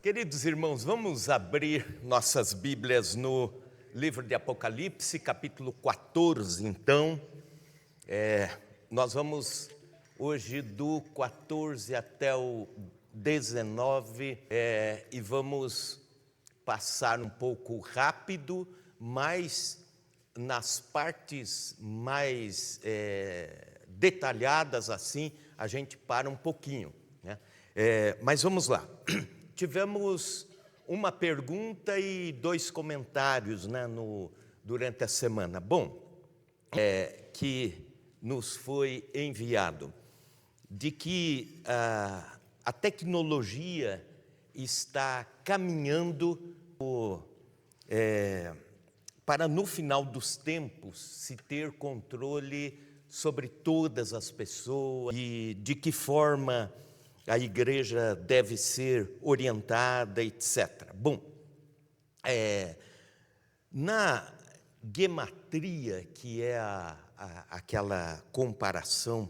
Queridos irmãos, vamos abrir nossas Bíblias no livro de Apocalipse, capítulo 14, então. Nós vamos hoje do 14 até o 19 e vamos passar um pouco rápido, mas nas partes mais detalhadas assim, a gente para um pouquinho, né? Mas vamos lá. Tivemos uma pergunta e 2 comentários, né, durante a semana. Bom, que nos foi enviado, de que a tecnologia está caminhando para, no final dos tempos, se ter controle sobre todas as pessoas e de que forma a igreja deve ser orientada, etc. Bom, na gematria, que é aquela comparação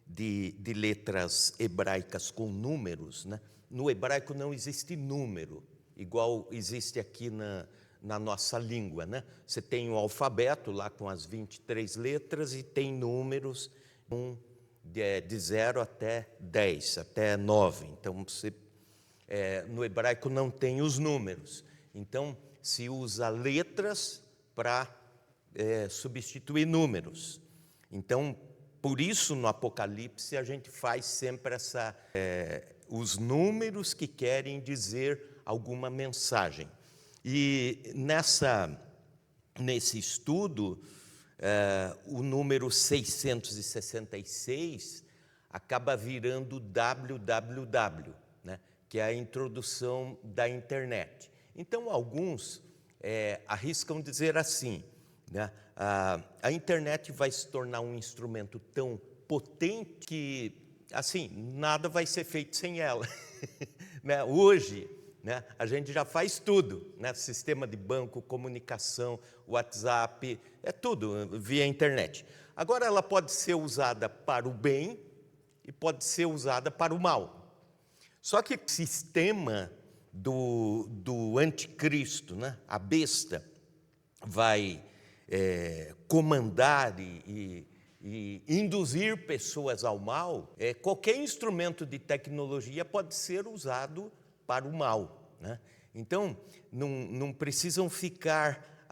de letras hebraicas com números, né? No hebraico não existe número, igual existe aqui na nossa língua, né? Você tem o alfabeto lá com as 23 letras e tem números de 0 até 10, até 9. Então, no hebraico não tem os números. Então, se usa letras para substituir números. Então, por isso, no Apocalipse, a gente faz sempre os números que querem dizer alguma mensagem. E nesse estudo, o número 666 acaba virando www, né, que é a introdução da internet. Então, alguns arriscam dizer assim, né, a internet vai se tornar um instrumento tão potente que, assim, nada vai ser feito sem ela. Né? Hoje, né, a gente já faz tudo, né? Sistema de banco, comunicação, WhatsApp, é tudo via internet. Agora ela pode ser usada para o bem e pode ser usada para o mal. Só que o sistema do anticristo, né, a besta, vai comandar e induzir pessoas ao mal. Qualquer instrumento de tecnologia pode ser usado para o mal, né? Então, não precisam ficar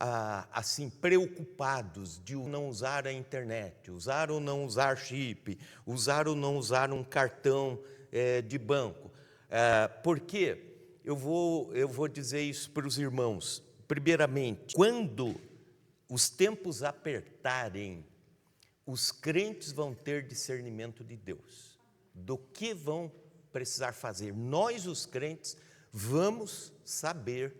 assim preocupados de não usar a internet, usar ou não usar chip, usar ou não usar um cartão de banco. Porque eu vou dizer isso para os irmãos. Primeiramente, quando os tempos apertarem, os crentes vão ter discernimento de Deus, do que vão precisar fazer. Nós, os crentes, vamos saber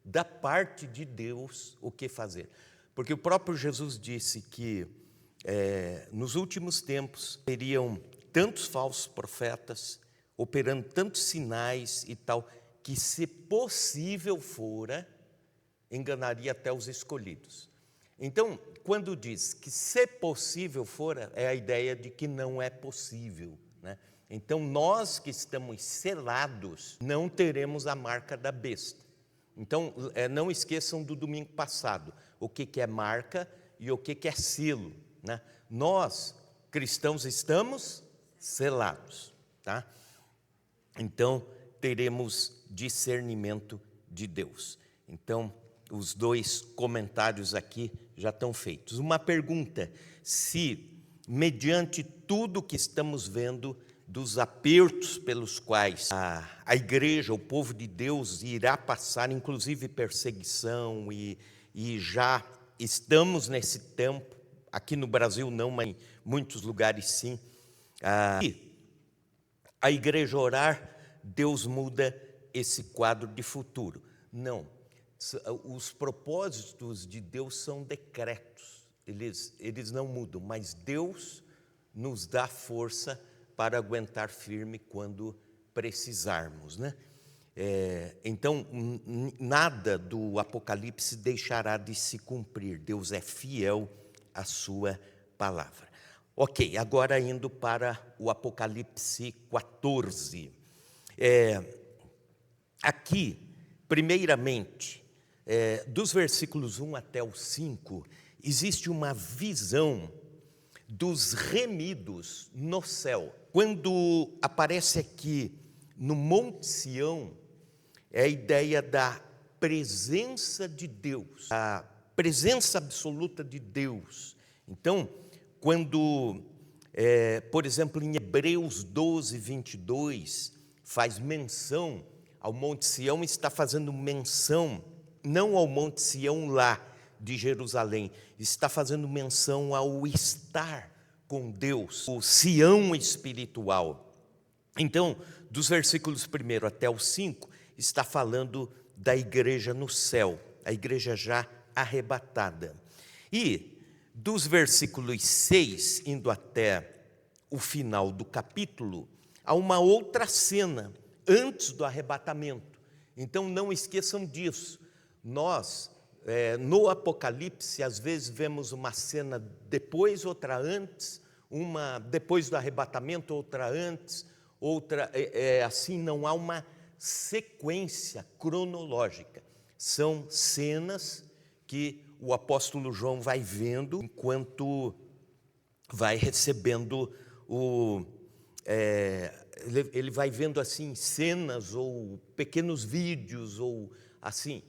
da parte de Deus o que fazer. Porque o próprio Jesus disse que nos últimos tempos teriam tantos falsos profetas, operando tantos sinais e tal, que se possível fora, enganaria até os escolhidos. Então, quando diz que se possível fora, é a ideia de que não é possível, né? Então, nós que estamos selados, não teremos a marca da besta. Então, não esqueçam do domingo passado, o que é marca e o que é selo, né? Nós, cristãos, estamos selados, tá? Então, teremos discernimento de Deus. Então, os 2 comentários aqui já estão feitos. Uma pergunta: se, mediante tudo que estamos vendo, dos apertos pelos quais a igreja, o povo de Deus, irá passar, inclusive perseguição, e já estamos nesse tempo, aqui no Brasil não, mas em muitos lugares sim, a igreja orar, Deus muda esse quadro de futuro. Não. Os propósitos de Deus são decretos, eles não mudam, mas Deus nos dá força para aguentar firme quando precisarmos, né? Então, nada do Apocalipse deixará de se cumprir. Deus é fiel à sua palavra. Ok, agora indo para o Apocalipse 14. aqui, primeiramente, dos versículos 1 até o 5, existe uma visão dos remidos no céu. Quando aparece aqui no Monte Sião, é a ideia da presença de Deus, a presença absoluta de Deus. Então, quando, por exemplo, em Hebreus 12, 22, faz menção ao Monte Sião, está fazendo menção não ao Monte Sião lá de Jerusalém, está fazendo menção ao estar com Deus, o Sião espiritual. Então, dos versículos 1 até o 5, está falando da igreja no céu, a igreja já arrebatada. E dos versículos 6, indo até o final do capítulo, há uma outra cena antes do arrebatamento. Então, não esqueçam disso. Nós, no Apocalipse, às vezes vemos uma cena depois, outra antes, uma depois do arrebatamento, outra antes, outra, assim, não há uma sequência cronológica. São cenas que o apóstolo João vai vendo enquanto vai recebendo ele vai vendo assim cenas ou pequenos vídeos ou assim,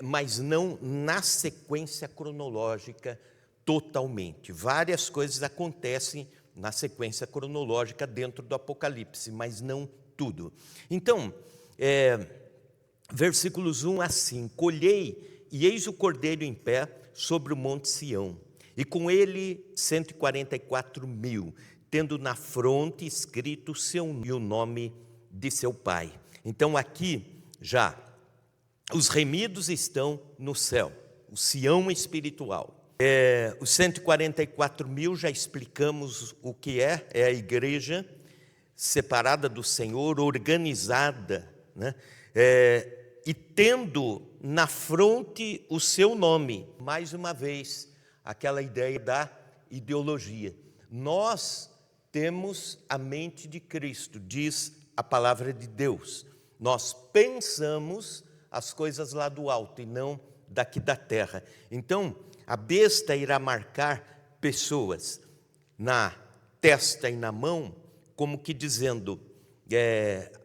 mas não na sequência cronológica totalmente. Várias coisas acontecem na sequência cronológica dentro do Apocalipse, mas não tudo. Então, versículos 1 a 5: Olhei, e eis o Cordeiro em pé sobre o monte Sião, e com ele 144.000, tendo na fronte escrito o nome de seu pai. Então aqui já os remidos estão no céu, o Sião espiritual. Os 144.000 já explicamos o que é a igreja separada do Senhor, organizada, né? E tendo na fronte o seu nome. Mais uma vez, aquela ideia da ideologia. Nós temos a mente de Cristo, diz a palavra de Deus. Nós pensamos as coisas lá do alto e não daqui da terra. Então, a besta irá marcar pessoas na testa e na mão, como que dizendo,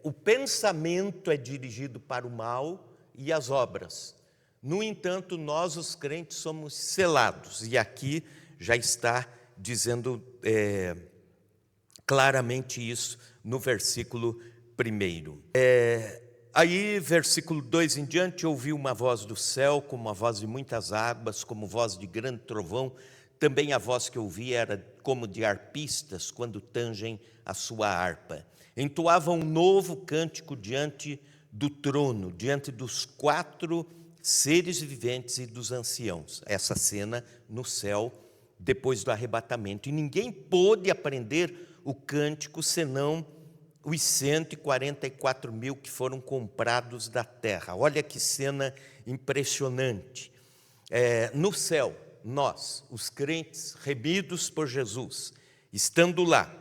o pensamento é dirigido para o mal e as obras. No entanto, nós, os crentes, somos selados. E aqui já está dizendo claramente isso no versículo 1. Aí, versículo 2 em diante: ouvi uma voz do céu, como a voz de muitas águas, como voz de grande trovão. Também a voz que ouvi era como de arpistas, quando tangem a sua harpa. Entoavam um novo cântico diante do trono, diante dos 4 seres viventes e dos anciãos. Essa cena no céu, depois do arrebatamento. E ninguém pôde aprender o cântico, senão os 144.000 que foram comprados da terra. Olha que cena impressionante. No céu, nós, os crentes remidos por Jesus, estando lá,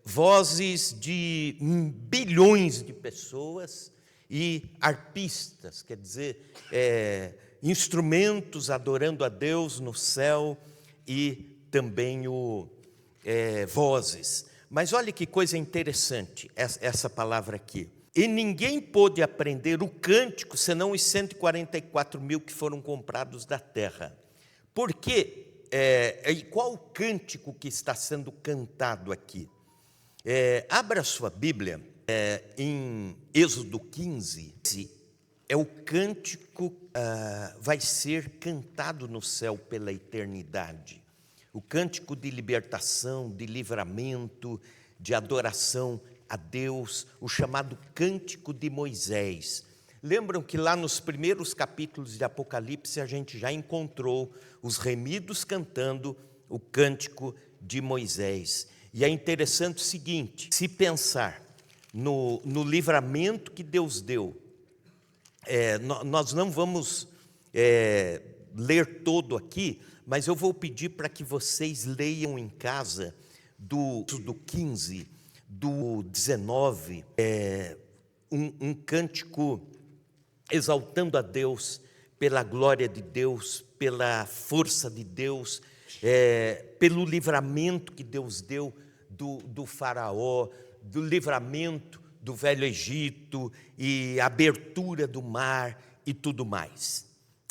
vozes de bilhões de pessoas e arpistas, quer dizer, instrumentos adorando a Deus no céu e também vozes. Mas olha que coisa interessante essa palavra aqui. E ninguém pôde aprender o cântico, senão os 144.000 que foram comprados da terra. Por quê? E qual o cântico que está sendo cantado aqui? Abra sua Bíblia em Êxodo 15. É o cântico vai ser cantado no céu pela eternidade. O cântico de libertação, de livramento, de adoração a Deus, o chamado Cântico de Moisés. Lembram que lá nos primeiros capítulos de Apocalipse a gente já encontrou os remidos cantando o Cântico de Moisés. E é interessante o seguinte: se pensar no livramento que Deus deu, nós não vamos ler todo aqui, mas eu vou pedir para que vocês leiam em casa do 15, do 19, um cântico exaltando a Deus pela glória de Deus, pela força de Deus, pelo livramento que Deus deu do faraó, do livramento do velho Egito e abertura do mar e tudo mais.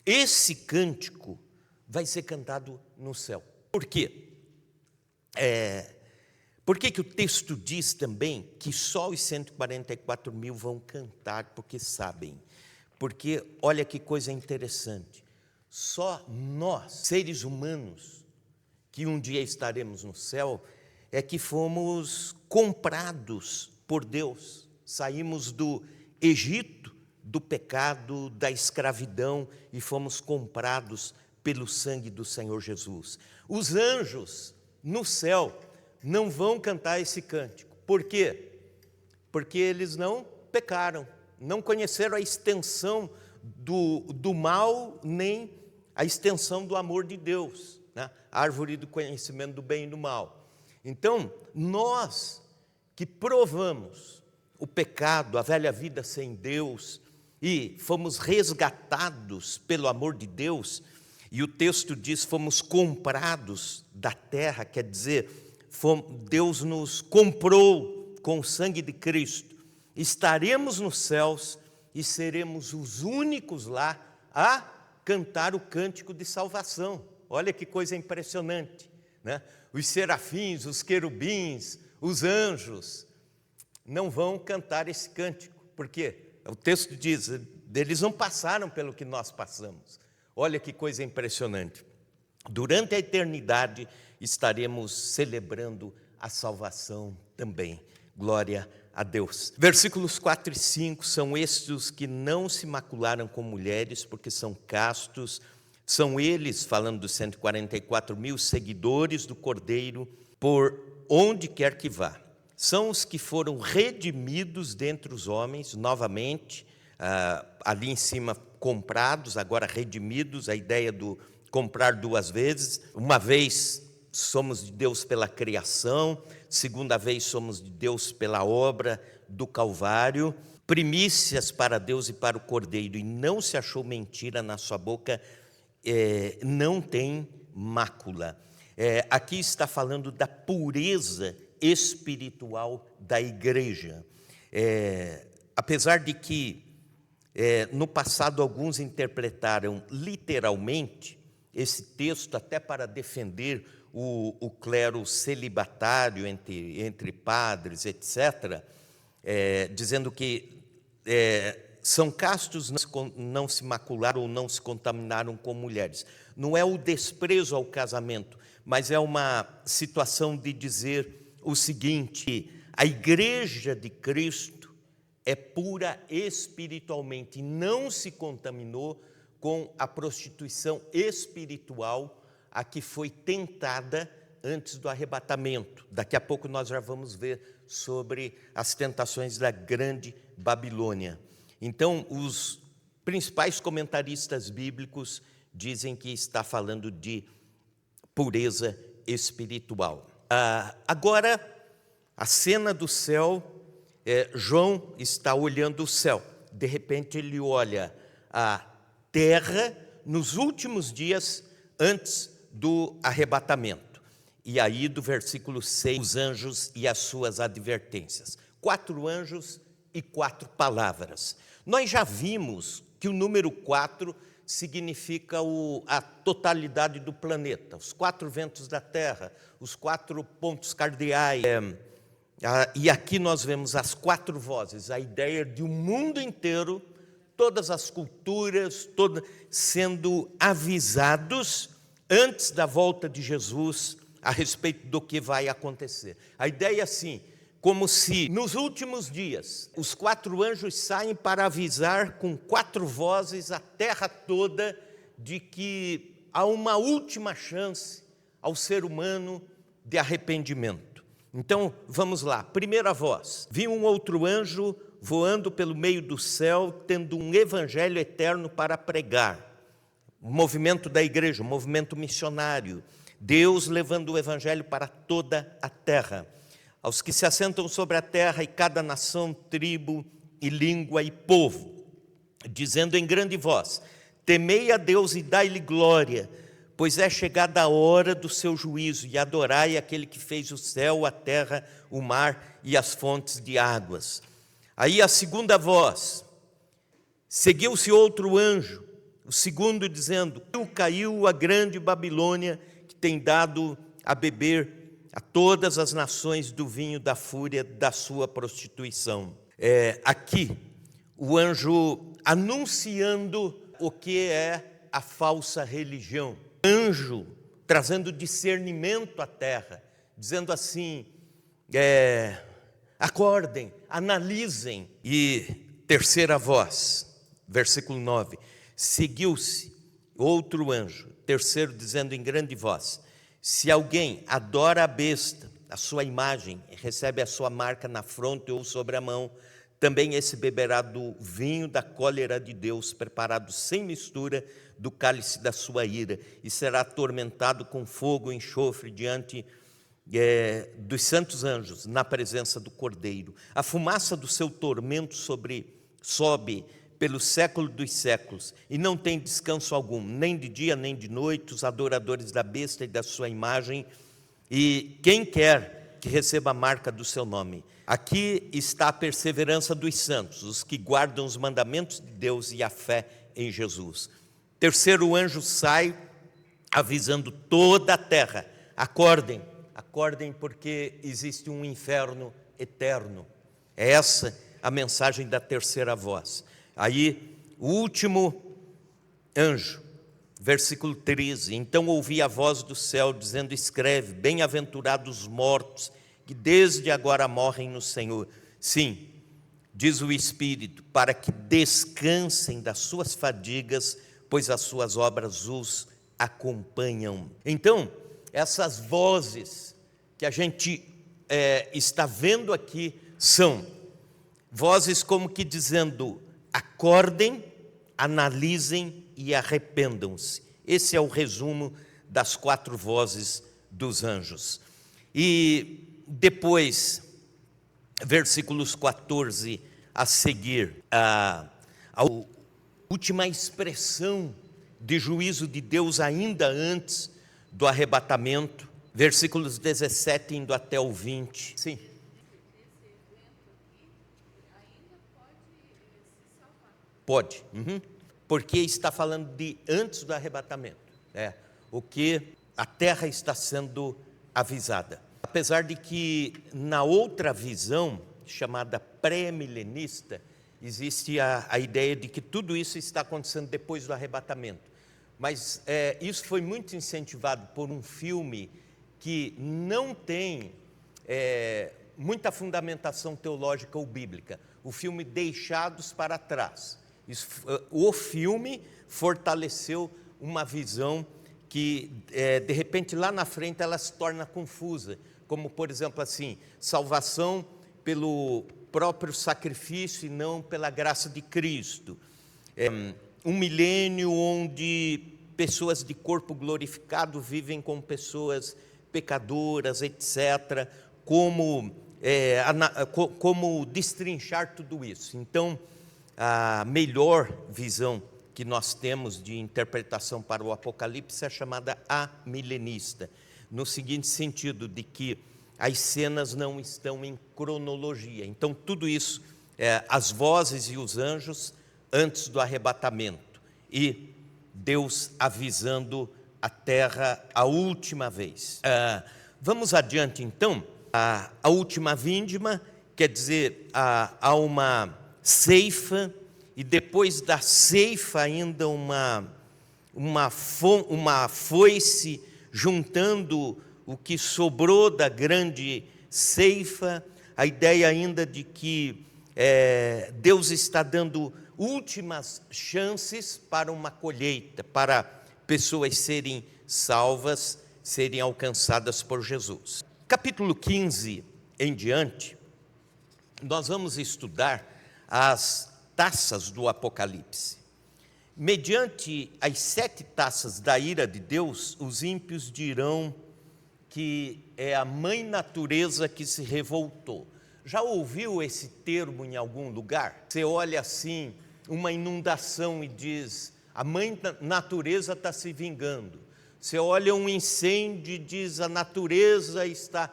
Esse cântico vai ser cantado no céu. Por quê? Por que o texto diz também que só os 144 mil vão cantar porque sabem? Porque olha que coisa interessante, só nós, seres humanos, que um dia estaremos no céu, é que fomos comprados por Deus, saímos do Egito, do pecado, da escravidão e fomos comprados pelo sangue do Senhor Jesus. Os anjos no céu não vão cantar esse cântico. Por quê? Porque eles não pecaram, não conheceram a extensão do mal, nem a extensão do amor de Deus, né? A árvore do conhecimento do bem e do mal. Então, nós que provamos o pecado, a velha vida sem Deus, e fomos resgatados pelo amor de Deus, e o texto diz, fomos comprados da terra, quer dizer, Deus nos comprou com o sangue de Cristo. Estaremos nos céus e seremos os únicos lá a cantar o cântico de salvação. Olha que coisa impressionante, né? Os serafins, os querubins, os anjos não vão cantar esse cântico, porque o texto diz, eles não passaram pelo que nós passamos. Olha que coisa impressionante. Durante a eternidade estaremos celebrando a salvação também. Glória a Deus. Versículos 4 e 5 são estes os que não se macularam com mulheres, porque são castos. São eles, falando dos 144 mil seguidores do Cordeiro, por onde quer que vá. São os que foram redimidos dentre os homens, novamente, ali em cima, comprados, agora redimidos, a ideia do comprar duas vezes. Uma vez somos de Deus pela criação, segunda vez somos de Deus pela obra do Calvário, primícias para Deus e para o Cordeiro, e não se achou mentira na sua boca, não tem mácula. Aqui está falando da pureza espiritual da igreja. Apesar de que no passado alguns interpretaram literalmente esse texto até para defender o clero celibatário entre padres, etc., dizendo que são castos, não se macularam ou não se contaminaram com mulheres. Não é o desprezo ao casamento, mas é uma situação de dizer o seguinte: a igreja de Cristo é pura espiritualmente e não se contaminou com a prostituição espiritual a que foi tentada antes do arrebatamento. Daqui a pouco nós já vamos ver sobre as tentações da grande Babilônia. Então, os principais comentaristas bíblicos dizem que está falando de pureza espiritual. Agora, a cena do céu, João está olhando o céu. De repente, ele olha a terra nos últimos dias antes do arrebatamento. E aí, do versículo 6, os anjos e as suas advertências. 4 anjos e 4 palavras. Nós já vimos que o número 4 significa a totalidade do planeta, os 4 ventos da terra, os 4 pontos cardeais. E aqui nós vemos as 4 vozes, a ideia de um mundo inteiro, todas as culturas, sendo avisados antes da volta de Jesus a respeito do que vai acontecer. A ideia é assim, como se nos últimos dias os 4 anjos saem para avisar com 4 vozes a terra toda de que há uma última chance ao ser humano de arrependimento. Então, vamos lá. Primeira voz. Vi um outro anjo voando pelo meio do céu, tendo um evangelho eterno para pregar. O movimento da igreja, o movimento missionário. Deus levando o evangelho para toda a terra. aos que se assentam sobre a terra, e cada nação, tribo e língua e povo, dizendo em grande voz: temei a Deus e dai-lhe glória, pois é chegada a hora do seu juízo, e adorai aquele que fez o céu, a terra, o mar e as fontes de águas. Aí a segunda voz: seguiu-se outro anjo, o segundo, dizendo: caiu a grande Babilônia, que tem dado a beber a todas as nações do vinho da fúria da sua prostituição. Aqui, o anjo anunciando o que é a falsa religião. Anjo trazendo discernimento à terra, dizendo assim: acordem, analisem. E terceira voz, versículo 9: seguiu-se outro anjo, terceiro, dizendo em grande voz: se alguém adora a besta, a sua imagem, recebe a sua marca na fronte ou sobre a mão, também esse beberá do vinho da cólera de Deus, preparado sem mistura do cálice da sua ira, e será atormentado com fogo e enxofre diante dos santos anjos, na presença do Cordeiro. A fumaça do seu tormento sobe pelo século dos séculos, e não tem descanso algum, nem de dia nem de noite, os adoradores da besta e da sua imagem, e quem quer que receba a marca do seu nome. Aqui está a perseverança dos santos, os que guardam os mandamentos de Deus e a fé em Jesus. Terceiro anjo sai, avisando toda a terra: acordem, acordem, porque existe um inferno eterno. É essa a mensagem da terceira voz. Aí, o último anjo, versículo 13: então ouvi a voz do céu dizendo: escreve, bem-aventurados os mortos, que desde agora morrem no Senhor. Sim, diz o Espírito, para que descansem das suas fadigas, pois as suas obras os acompanham. Então, essas vozes que a gente está vendo aqui são vozes como que dizendo: acordem, analisem e arrependam-se. Esse é o resumo das 4 vozes dos anjos. E depois, versículos 14 a seguir, a última expressão de juízo de Deus ainda antes do arrebatamento, versículos 17 indo até o 20. Sim. Pode, porque está falando de antes do arrebatamento, o que a terra está sendo avisada. Apesar de que na outra visão, chamada pré-milenista, existe a ideia de que tudo isso está acontecendo depois do arrebatamento. Mas isso foi muito incentivado por um filme que não tem muita fundamentação teológica ou bíblica, o filme Deixados para Trás. O filme fortaleceu uma visão que, de repente, lá na frente ela se torna confusa, como, por exemplo, assim, salvação pelo próprio sacrifício e não pela graça de Cristo. Um milênio onde pessoas de corpo glorificado vivem com pessoas pecadoras, etc., como destrinchar tudo isso. Então, a melhor visão que nós temos de interpretação para o Apocalipse é chamada amilenista, no seguinte sentido, de que as cenas não estão em cronologia. Então, tudo isso, as vozes e os anjos antes do arrebatamento, e Deus avisando a terra a última vez. Vamos adiante, então. A última vindima, quer dizer, há uma ceifa, e depois da ceifa ainda uma foice, juntando o que sobrou da grande ceifa. A ideia ainda de que Deus está dando últimas chances para uma colheita, para pessoas serem salvas, serem alcançadas por Jesus. Capítulo 15 em diante, nós vamos estudar as taças do Apocalipse. Mediante as 7 taças da ira de Deus, os ímpios dirão que é a mãe natureza que se revoltou. Já ouviu esse termo em algum lugar? Você olha assim, uma inundação e diz, a mãe natureza está se vingando. Você olha um incêndio e diz, a natureza está...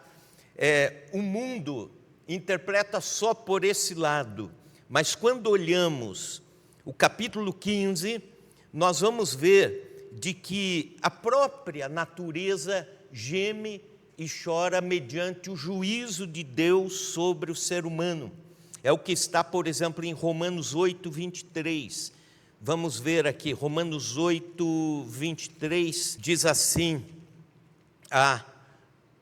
o mundo interpreta só por esse lado, mas quando olhamos o capítulo 15, nós vamos ver de que a própria natureza geme e chora mediante o juízo de Deus sobre o ser humano. É o que está, por exemplo, em Romanos 8, 23. Vamos ver aqui, Romanos 8, 23, diz assim, a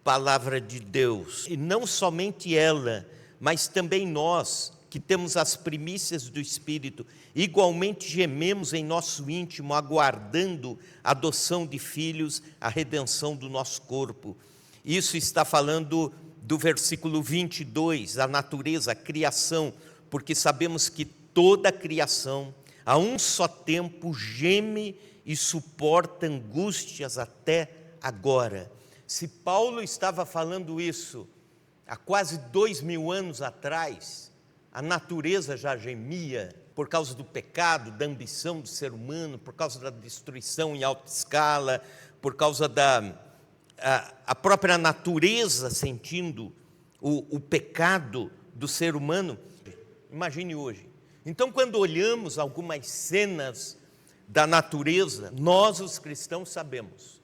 palavra de Deus. E não somente ela, mas também nós, que temos as primícias do Espírito, igualmente gememos em nosso íntimo, aguardando a adoção de filhos, a redenção do nosso corpo. Isso está falando do versículo 22, a natureza, a criação, porque sabemos que toda a criação, a um só tempo, geme e suporta angústias até agora. Se Paulo estava falando isso há quase 2000 anos atrás, a natureza já gemia por causa do pecado, da ambição do ser humano, por causa da destruição em alta escala, por causa a própria natureza sentindo o pecado do ser humano. Imagine hoje. Então, quando olhamos algumas cenas da natureza, nós, os cristãos, sabemos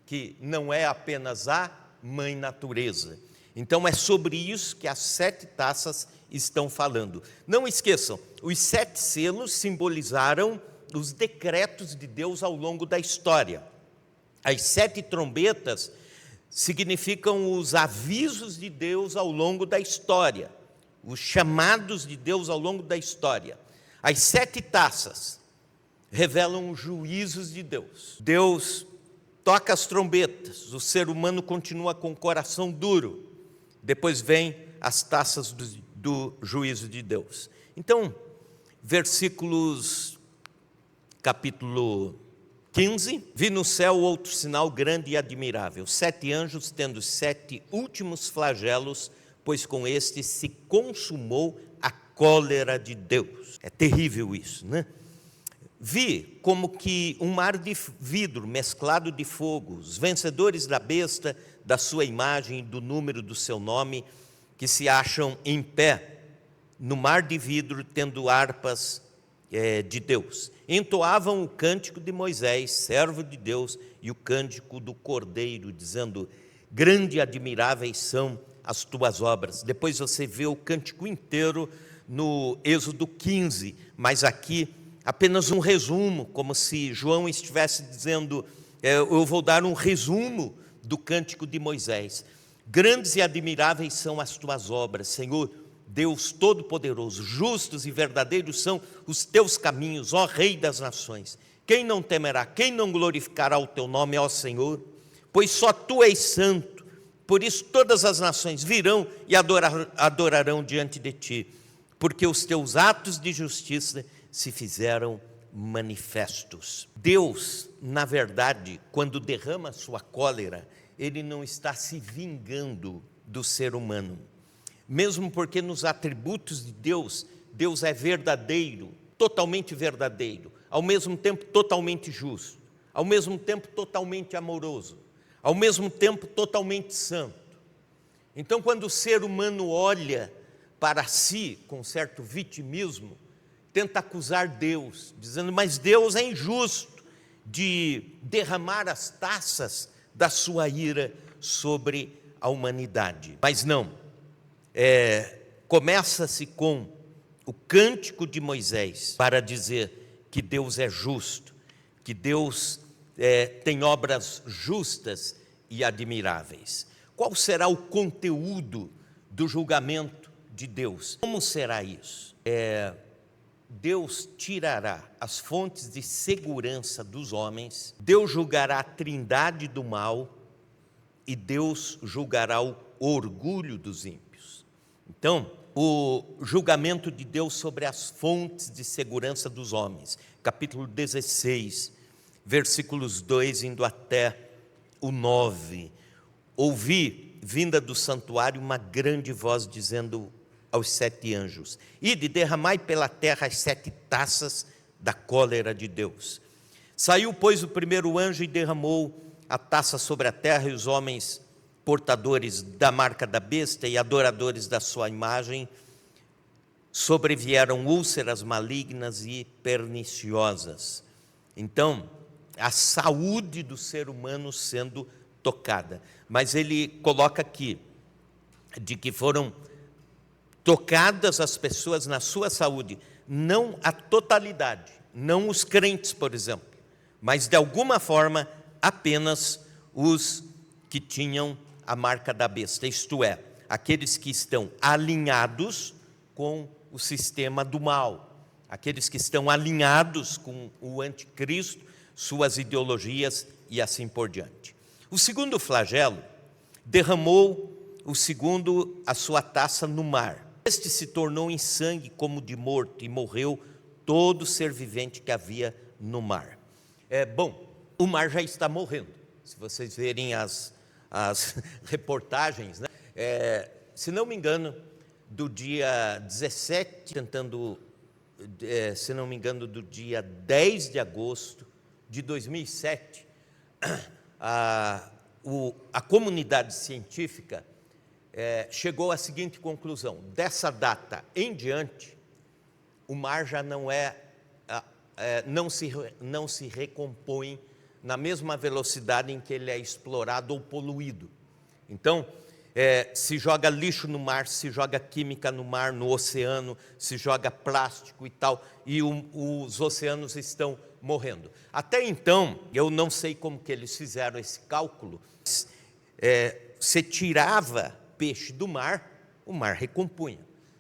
que não é apenas a mãe natureza. Então, é sobre isso que as 7 taças estão falando. Não esqueçam, os 7 selos simbolizaram os decretos de Deus ao longo da história. As 7 trombetas significam os avisos de Deus ao longo da história, os chamados de Deus ao longo da história. As 7 taças revelam os juízos de Deus. Deus toca as trombetas, o ser humano continua com o coração duro. Depois vem as taças do juízo de Deus. Então, capítulo 15, vi no céu outro sinal grande e admirável, 7 anjos tendo 7 últimos flagelos, pois com estes se consumou a cólera de Deus. É terrível isso, né? Vi como que um mar de vidro mesclado de fogo, os vencedores da besta, da sua imagem e do número do seu nome, que se acham em pé no mar de vidro, tendo harpas de Deus. Entoavam o cântico de Moisés, servo de Deus, e o cântico do Cordeiro, dizendo, grande e admiráveis são as tuas obras. Depois você vê o cântico inteiro no Êxodo 15, mas aqui apenas um resumo, como se João estivesse dizendo, eu vou dar um resumo do cântico de Moisés. Grandes e admiráveis são as tuas obras, Senhor, Deus Todo-Poderoso, justos e verdadeiros são os teus caminhos, ó Rei das nações. Quem não temerá, quem não glorificará o teu nome, ó Senhor? Pois só tu és santo, por isso todas as nações virão e adorarão diante de ti, porque os teus atos de justiça se fizeram manifestos. Deus, na verdade, quando derrama a sua cólera, Ele não está se vingando do ser humano. Mesmo porque nos atributos de Deus, Deus é verdadeiro, totalmente verdadeiro, ao mesmo tempo totalmente justo, ao mesmo tempo totalmente amoroso, ao mesmo tempo totalmente santo. Então, quando o ser humano olha para si com certo vitimismo, tenta acusar Deus, dizendo, mas Deus é injusto de derramar as taças da sua ira sobre a humanidade. Mas não, começa-se com o cântico de Moisés para dizer que Deus é justo, que Deus tem obras justas e admiráveis. Qual será o conteúdo do julgamento de Deus? Como será isso? Deus tirará as fontes de segurança dos homens, Deus julgará a trindade do mal e Deus julgará o orgulho dos ímpios. Então, o julgamento de Deus sobre as fontes de segurança dos homens, capítulo 16, versículos 2 indo até o 9. ouvi, vinda do santuário, uma grande voz dizendo aos 7 anjos: ide, derramai pela terra as 7 taças da cólera de Deus. Saiu, pois, o primeiro anjo e derramou a taça sobre a terra, e os homens portadores da marca da besta e adoradores da sua imagem sobrevieram úlceras malignas e perniciosas. Então, a saúde do ser humano sendo tocada. Mas ele coloca aqui, de que foram tocadas as pessoas na sua saúde, não a totalidade, não os crentes, por exemplo, mas de alguma forma apenas os que tinham a marca da besta, isto é, aqueles que estão alinhados com o sistema do mal, aqueles que estão alinhados com o anticristo, suas ideologias e assim por diante. O segundo flagelo derramou a sua taça no mar. Este se tornou em sangue como de morto, e morreu todo ser vivente que havia no mar. O mar já está morrendo. Se vocês verem as reportagens, né? Se não me engano, do dia 17, se não me engano, do dia 10 de agosto de 2007, a comunidade científica chegou à seguinte conclusão: dessa data em diante, o mar já não se recompõe na mesma velocidade em que ele é explorado ou poluído. Então, se joga lixo no mar, se joga química no mar, no oceano, se joga plástico e tal, e os oceanos estão morrendo. Até então, eu não sei como que eles fizeram esse cálculo, se tirava peixe do mar, o mar recompunha.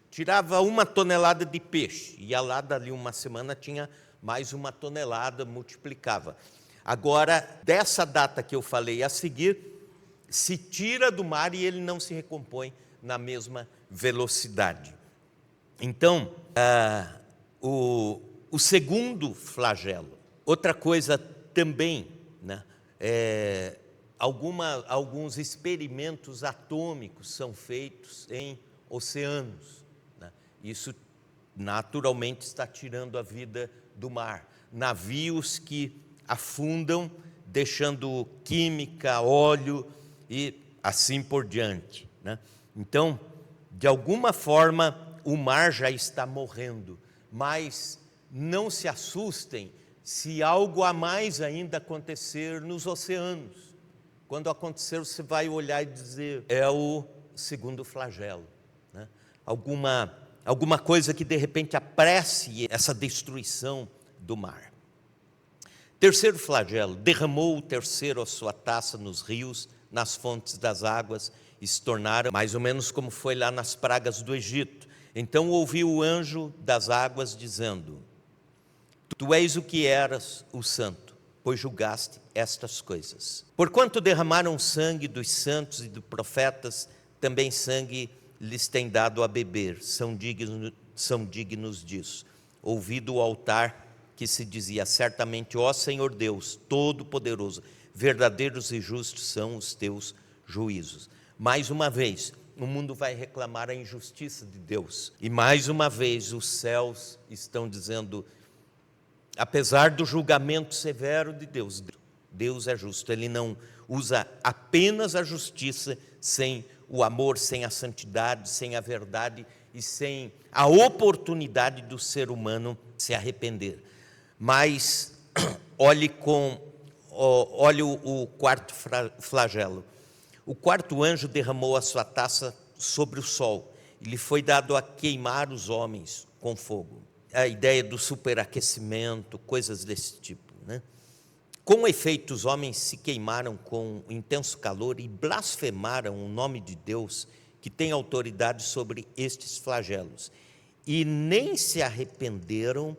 Tirava 1 tonelada de peixe, ia lá, dali uma semana tinha mais 1 tonelada, multiplicava. Agora, dessa data que eu falei a seguir, se tira do mar e ele não se recompõe na mesma velocidade. Então, o segundo flagelo. Outra coisa também, né, alguns experimentos atômicos são feitos em oceanos, né? Isso naturalmente está tirando a vida do mar. Navios que afundam, deixando química, óleo e assim por diante, né? Então, de alguma forma, o mar já está morrendo, mas não se assustem se algo a mais ainda acontecer nos oceanos. Quando acontecer, você vai olhar e dizer: é o segundo flagelo, né? Alguma coisa que de repente apresse essa destruição do mar. Terceiro flagelo: derramou o terceiro a sua taça nos rios, nas fontes das águas, e se tornaram mais ou menos como foi lá nas pragas do Egito. Então ouvi o anjo das águas dizendo: tu és o que eras, o santo, pois julgaste estas coisas. Porquanto derramaram sangue dos santos e dos profetas, também sangue lhes tem dado a beber, são dignos disso. Ouvi do altar que se dizia: certamente, ó Senhor Deus Todo-Poderoso, verdadeiros e justos são os teus juízos. Mais uma vez, o mundo vai reclamar a injustiça de Deus. E mais uma vez, os céus estão dizendo: apesar do julgamento severo de Deus, Deus é justo. Ele não usa apenas a justiça sem o amor, sem a santidade, sem a verdade e sem a oportunidade do ser humano se arrepender. Mas olhe o quarto flagelo. O quarto anjo derramou a sua taça sobre o sol, e lhe foi dado a queimar os homens com fogo. A ideia do superaquecimento, coisas desse tipo, né? Com efeito, os homens se queimaram com intenso calor e blasfemaram o nome de Deus, que tem autoridade sobre estes flagelos, e nem se arrependeram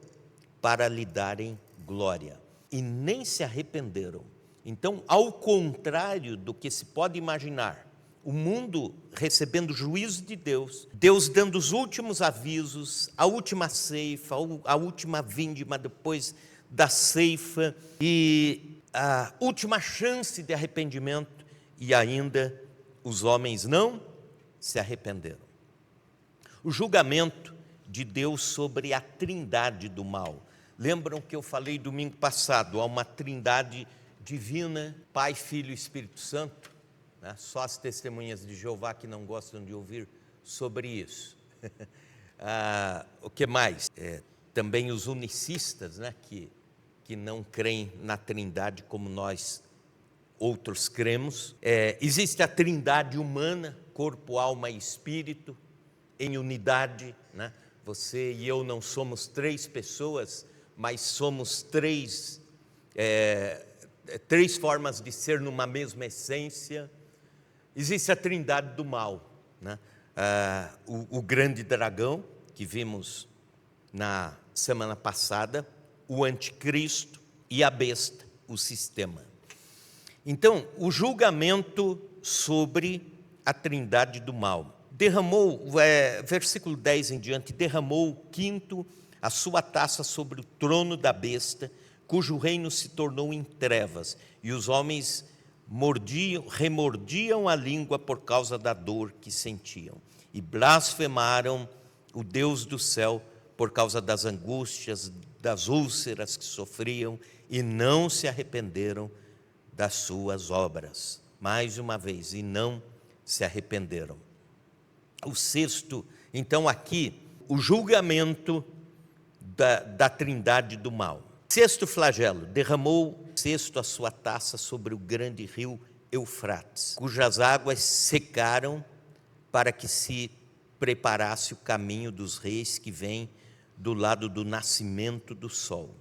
para lhe darem glória. E nem se arrependeram. Então, ao contrário do que se pode imaginar, o mundo recebendo juízo de Deus, Deus dando os últimos avisos, a última ceifa, a última vindima depois da ceifa, e a última chance de arrependimento, e ainda os homens não se arrependeram. O julgamento de Deus sobre a trindade do mal. Lembram que eu falei domingo passado, há uma trindade divina, Pai, Filho e Espírito Santo, né? Só as testemunhas de Jeová que não gostam de ouvir sobre isso. O que mais? Também os unicistas, né? que não creem na trindade como nós outros cremos. Existe a trindade humana, corpo, alma e espírito, em unidade, né? Você e eu não somos três pessoas, mas somos três formas de ser numa mesma essência. Existe a trindade do mal, né? O grande dragão, que vimos na semana passada, o anticristo e a besta, o sistema. Então, o julgamento sobre a trindade do mal. Derramou, versículo 10 em diante, derramou o quinto a sua taça sobre o trono da besta, cujo reino se tornou em trevas, e os homens remordiam a língua por causa da dor que sentiam, e blasfemaram o Deus do céu por causa das angústias, das úlceras que sofriam, e não se arrependeram das suas obras. Mais uma vez, e não se arrependeram. O sexto, então aqui, o julgamento da trindade do mal. Sexto flagelo, derramou sexto a sua taça sobre o grande rio Eufrates, cujas águas secaram para que se preparasse o caminho dos reis que vêm do lado do nascimento do sol.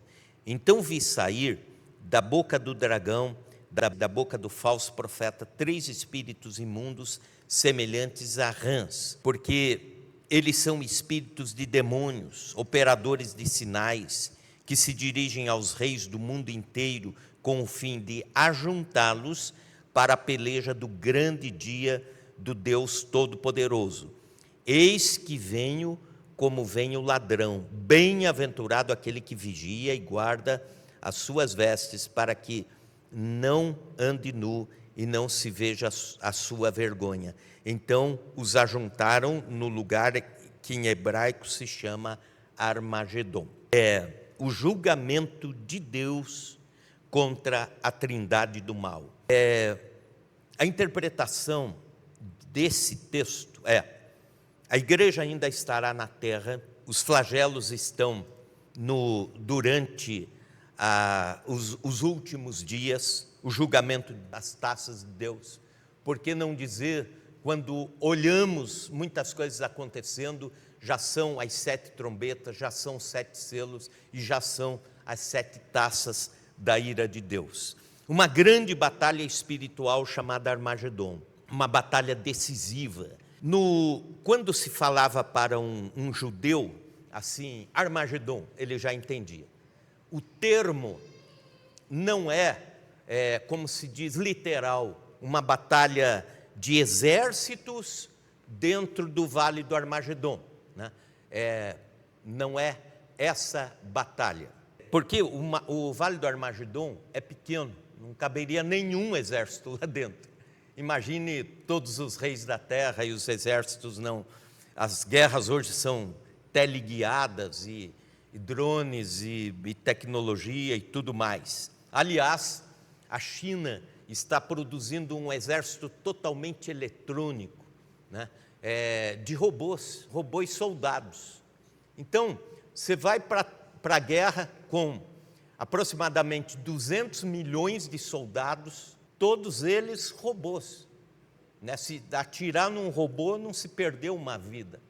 Então vi sair da boca do dragão, da boca do falso profeta, 3 espíritos imundos semelhantes a rãs, porque eles são espíritos de demônios, operadores de sinais, que se dirigem aos reis do mundo inteiro com o fim de ajuntá-los para a peleja do grande dia do Deus Todo-Poderoso. Eis que venho como vem o ladrão, bem-aventurado aquele que vigia e guarda as suas vestes, para que não ande nu e não se veja a sua vergonha. Então os ajuntaram no lugar que em hebraico se chama Armagedon. O julgamento de Deus contra a trindade do mal. A interpretação desse texto a igreja ainda estará na terra, os flagelos estão durante os últimos dias, o julgamento das taças de Deus. Por que não dizer, quando olhamos muitas coisas acontecendo, já são as 7 trombetas, já são 7 selos e já são as 7 taças da ira de Deus. Uma grande batalha espiritual chamada Armagedon, uma batalha decisiva. Quando se falava para um judeu, assim, Armagedon, ele já entendia. O termo não como se diz, literal, uma batalha de exércitos dentro do Vale do Armagedon, né? Não é essa batalha, porque o Vale do Armagedon é pequeno, não caberia nenhum exército lá dentro. Imagine todos os reis da terra e os exércitos não. As guerras hoje são teleguiadas e drones e tecnologia e tudo mais. Aliás, a China está produzindo um exército totalmente eletrônico, né? De robôs soldados. Então, você vai para a guerra com aproximadamente 200 milhões de soldados, todos eles robôs, né? Se atirar num robô, não se perdeu uma vida.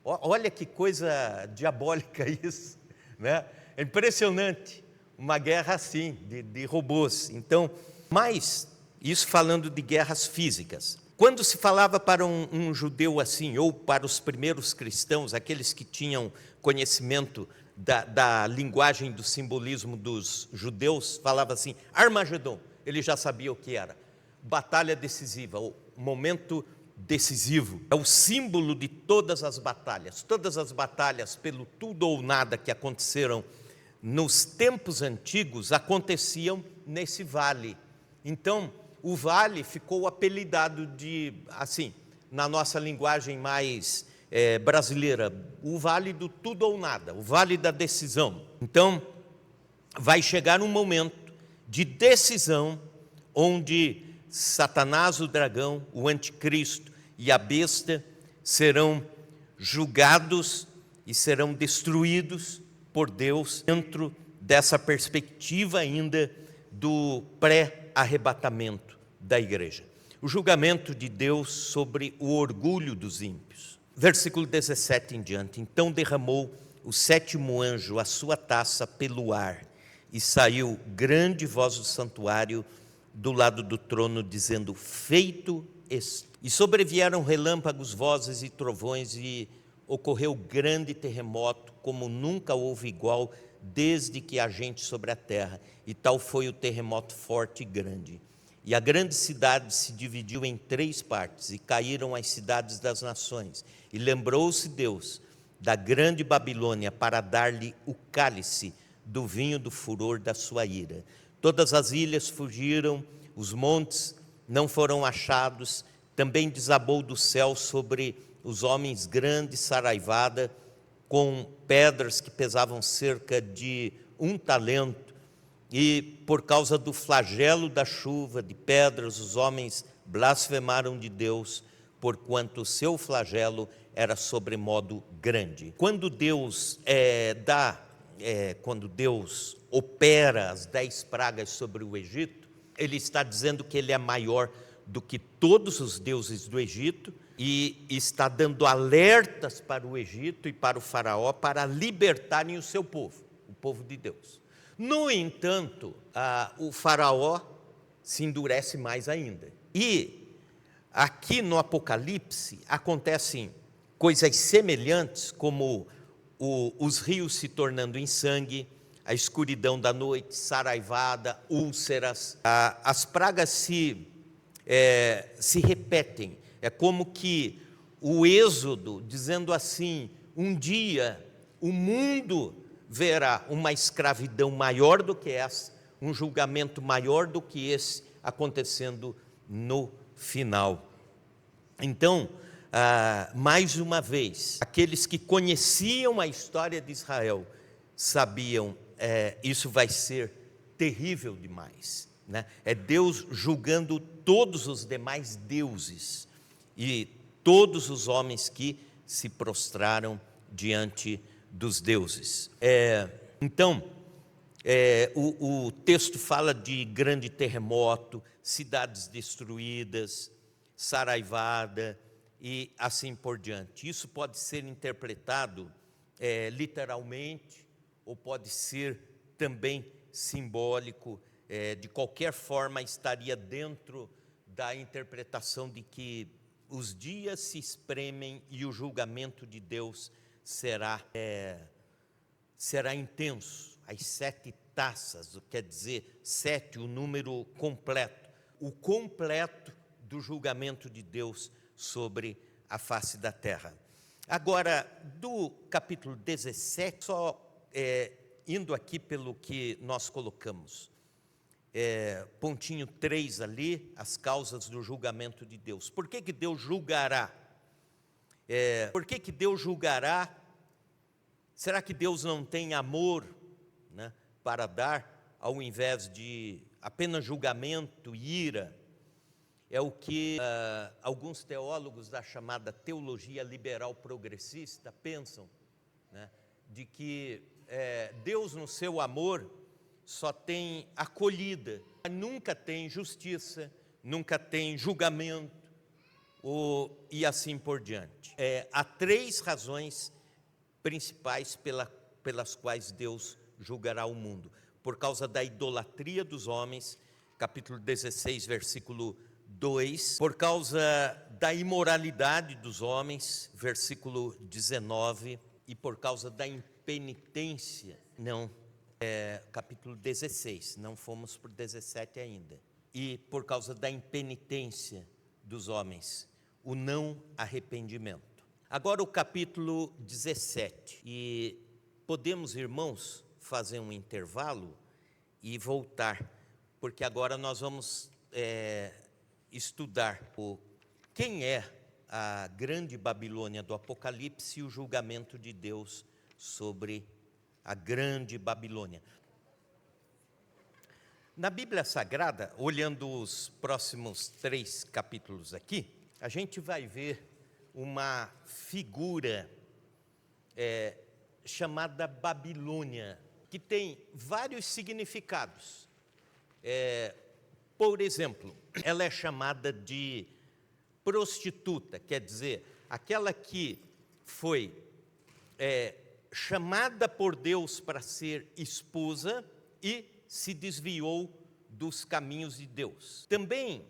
Olha que coisa diabólica isso, né? É impressionante, uma guerra assim, de robôs. Então, mas, isso falando de guerras físicas. Quando se falava para um judeu assim, ou para os primeiros cristãos, aqueles que tinham conhecimento da linguagem do simbolismo dos judeus, falava assim, Armagedon. Ele já sabia o que era. Batalha decisiva, o momento decisivo. É o símbolo de todas as batalhas. Todas as batalhas pelo tudo ou nada que aconteceram nos tempos antigos aconteciam nesse vale. Então, o vale ficou apelidado de, assim, na nossa linguagem mais brasileira, o vale do tudo ou nada, o vale da decisão. Então, vai chegar um momento de decisão onde Satanás, o dragão, o anticristo e a besta serão julgados e serão destruídos por Deus dentro dessa perspectiva ainda do pré-arrebatamento da igreja. O julgamento de Deus sobre o orgulho dos ímpios. Versículo 17 em diante. Então derramou o sétimo anjo a sua taça pelo ar, e saiu grande voz do santuário do lado do trono, dizendo: feito está. E sobrevieram relâmpagos, vozes e trovões, e ocorreu grande terremoto, como nunca houve igual, desde que há gente sobre a terra. E tal foi o terremoto forte e grande. E a grande cidade se dividiu em 3 partes, e caíram as cidades das nações. E lembrou-se Deus da grande Babilônia para dar-lhe o cálice do vinho do furor da sua ira. Todas as ilhas fugiram, os montes não foram achados. Também desabou do céu sobre os homens grande saraivada, com pedras que pesavam cerca de 1 talento. E por causa do flagelo da chuva de pedras, os homens blasfemaram de Deus, porquanto o seu flagelo era sobremodo grande. Quando Deus quando Deus opera as 10 pragas sobre o Egito, Ele está dizendo que Ele é maior do que todos os deuses do Egito, e está dando alertas para o Egito e para o faraó para libertarem o seu povo, o povo de Deus. No entanto, o faraó se endurece mais ainda. E aqui no Apocalipse acontecem coisas semelhantes, como os rios se tornando em sangue, a escuridão da noite, saraivada, úlceras. As pragas se repetem. É como que o Êxodo, dizendo assim: um dia o mundo verá uma escravidão maior do que essa, um julgamento maior do que esse acontecendo no final. Então, mais uma vez, aqueles que conheciam a história de Israel sabiam, isso vai ser terrível demais, né? É Deus julgando todos os demais deuses e todos os homens que se prostraram diante dos deuses. Então, o texto fala de grande terremoto, cidades destruídas, saraivada e assim por diante. Isso pode ser interpretado literalmente, ou pode ser também simbólico. De qualquer forma, estaria dentro da interpretação de que os dias se espremem e o julgamento de Deus será intenso. As 7 taças, quer dizer, 7, o número completo, o completo do julgamento de Deus sobre a face da terra. Agora, do capítulo 17, só indo aqui pelo que nós colocamos, pontinho 3 ali, as causas do julgamento de Deus. Por que Deus julgará? Por que Deus julgará? Será que Deus não tem amor, né, para dar, ao invés de apenas julgamento e ira? É o que alguns teólogos da chamada teologia liberal progressista pensam, né, de que Deus, no seu amor, só tem acolhida, nunca tem justiça, nunca tem julgamento, e assim por diante. Há 3 razões principais pelas quais Deus julgará o mundo: por causa da idolatria dos homens, capítulo 16, versículo 2, por causa da imoralidade dos homens, versículo 19, e por causa da impenitência, capítulo 16, não fomos por 17 ainda, e por causa da impenitência dos homens, o não arrependimento. Agora o capítulo 17, e podemos, irmãos, fazer um intervalo e voltar, porque agora nós vamos estudar quem é a grande Babilônia do Apocalipse e o julgamento de Deus sobre a grande Babilônia. Na Bíblia Sagrada, olhando os próximos 3 capítulos aqui, a gente vai ver uma figura chamada Babilônia, que tem vários significados. Por exemplo, ela é chamada de prostituta, quer dizer, aquela que foi chamada por Deus para ser esposa e se desviou dos caminhos de Deus. Também,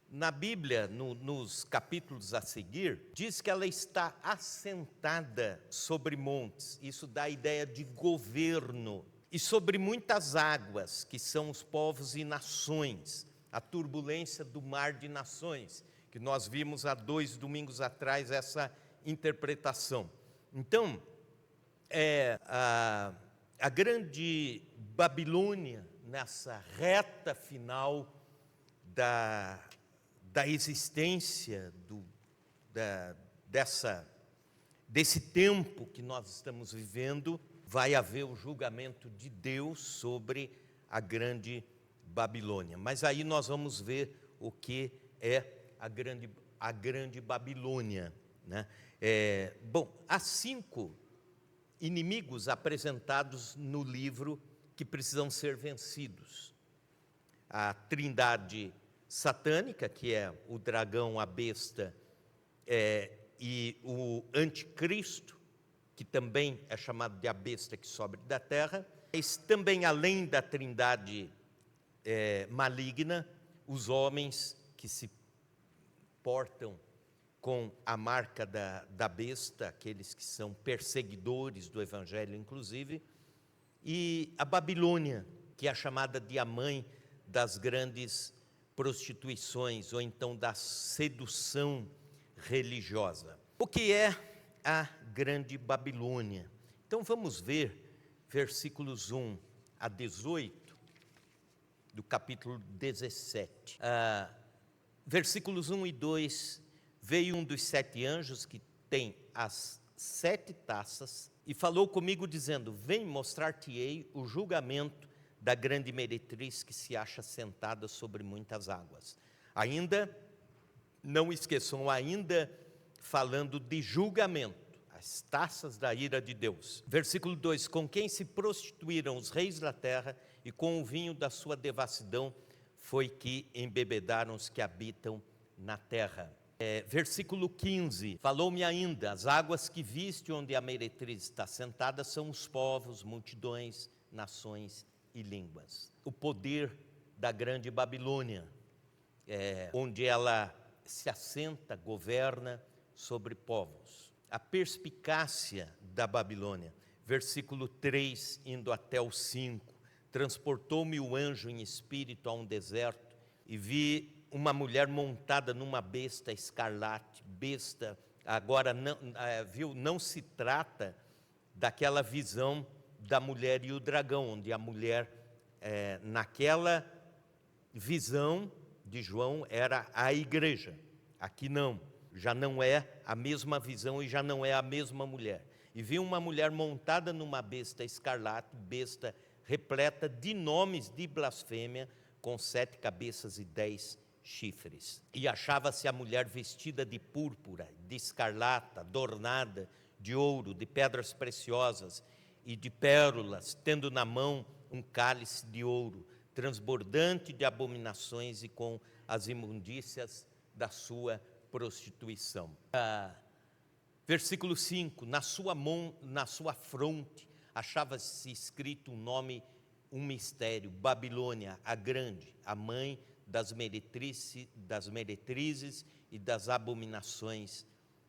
na Bíblia, nos capítulos a seguir, diz que ela está assentada sobre montes. Isso dá a ideia de governo. E sobre muitas águas, que são os povos e nações. A turbulência do mar de nações, que nós vimos há 2 domingos atrás essa interpretação. Então, a grande Babilônia, nessa reta final da existência desse tempo que nós estamos vivendo, vai haver o julgamento de Deus sobre a grande Babilônia. Mas aí nós vamos ver o que é a grande Babilônia, né? Há 5 inimigos apresentados no livro que precisam ser vencidos. A trindade satânica, que é o dragão, a besta e o anticristo, que também é chamado de a besta que sobe da terra. Mas também, além da trindade maligna, os homens que se portam com a marca da besta, aqueles que são perseguidores do evangelho, inclusive, e a Babilônia, que é chamada de a mãe das grandes prostituições, ou então da sedução religiosa. O que é a grande Babilônia? Então vamos ver versículos 1 a 18 do capítulo 17. Versículos 1 e 2, veio um dos 7 anjos que tem as 7 taças e falou comigo dizendo, vem mostrar-te-ei o julgamento da grande meretriz que se acha sentada sobre muitas águas. Ainda, não esqueçam, ainda falando de julgamento, as taças da ira de Deus. Versículo 2, com quem se prostituíram os reis da terra e com o vinho da sua devassidão foi que embebedaram os que habitam na terra. Versículo 15, falou-me ainda, as águas que viste onde a meretriz está sentada são os povos, multidões, nações e línguas. O poder da grande Babilônia, onde ela se assenta, governa sobre povos. A perspicácia da Babilônia, versículo 3, indo até o 5, transportou-me o anjo em espírito a um deserto e vi uma mulher montada numa besta escarlate, besta, agora não se trata daquela visão da mulher e o dragão, onde a mulher, naquela visão de João, era a igreja. Aqui não, já não é a mesma visão e já não é a mesma mulher. E vi uma mulher montada numa besta escarlate, besta repleta de nomes de blasfêmia, com 7 cabeças e 10 chifres. E achava-se a mulher vestida de púrpura, de escarlata, adornada de ouro, de pedras preciosas e de pérolas, tendo na mão um cálice de ouro, transbordante de abominações e com as imundícias da sua prostituição. Versículo 5, na sua fronte, achava-se escrito um nome, um mistério, Babilônia, a grande, a mãe das meretrizes e das abominações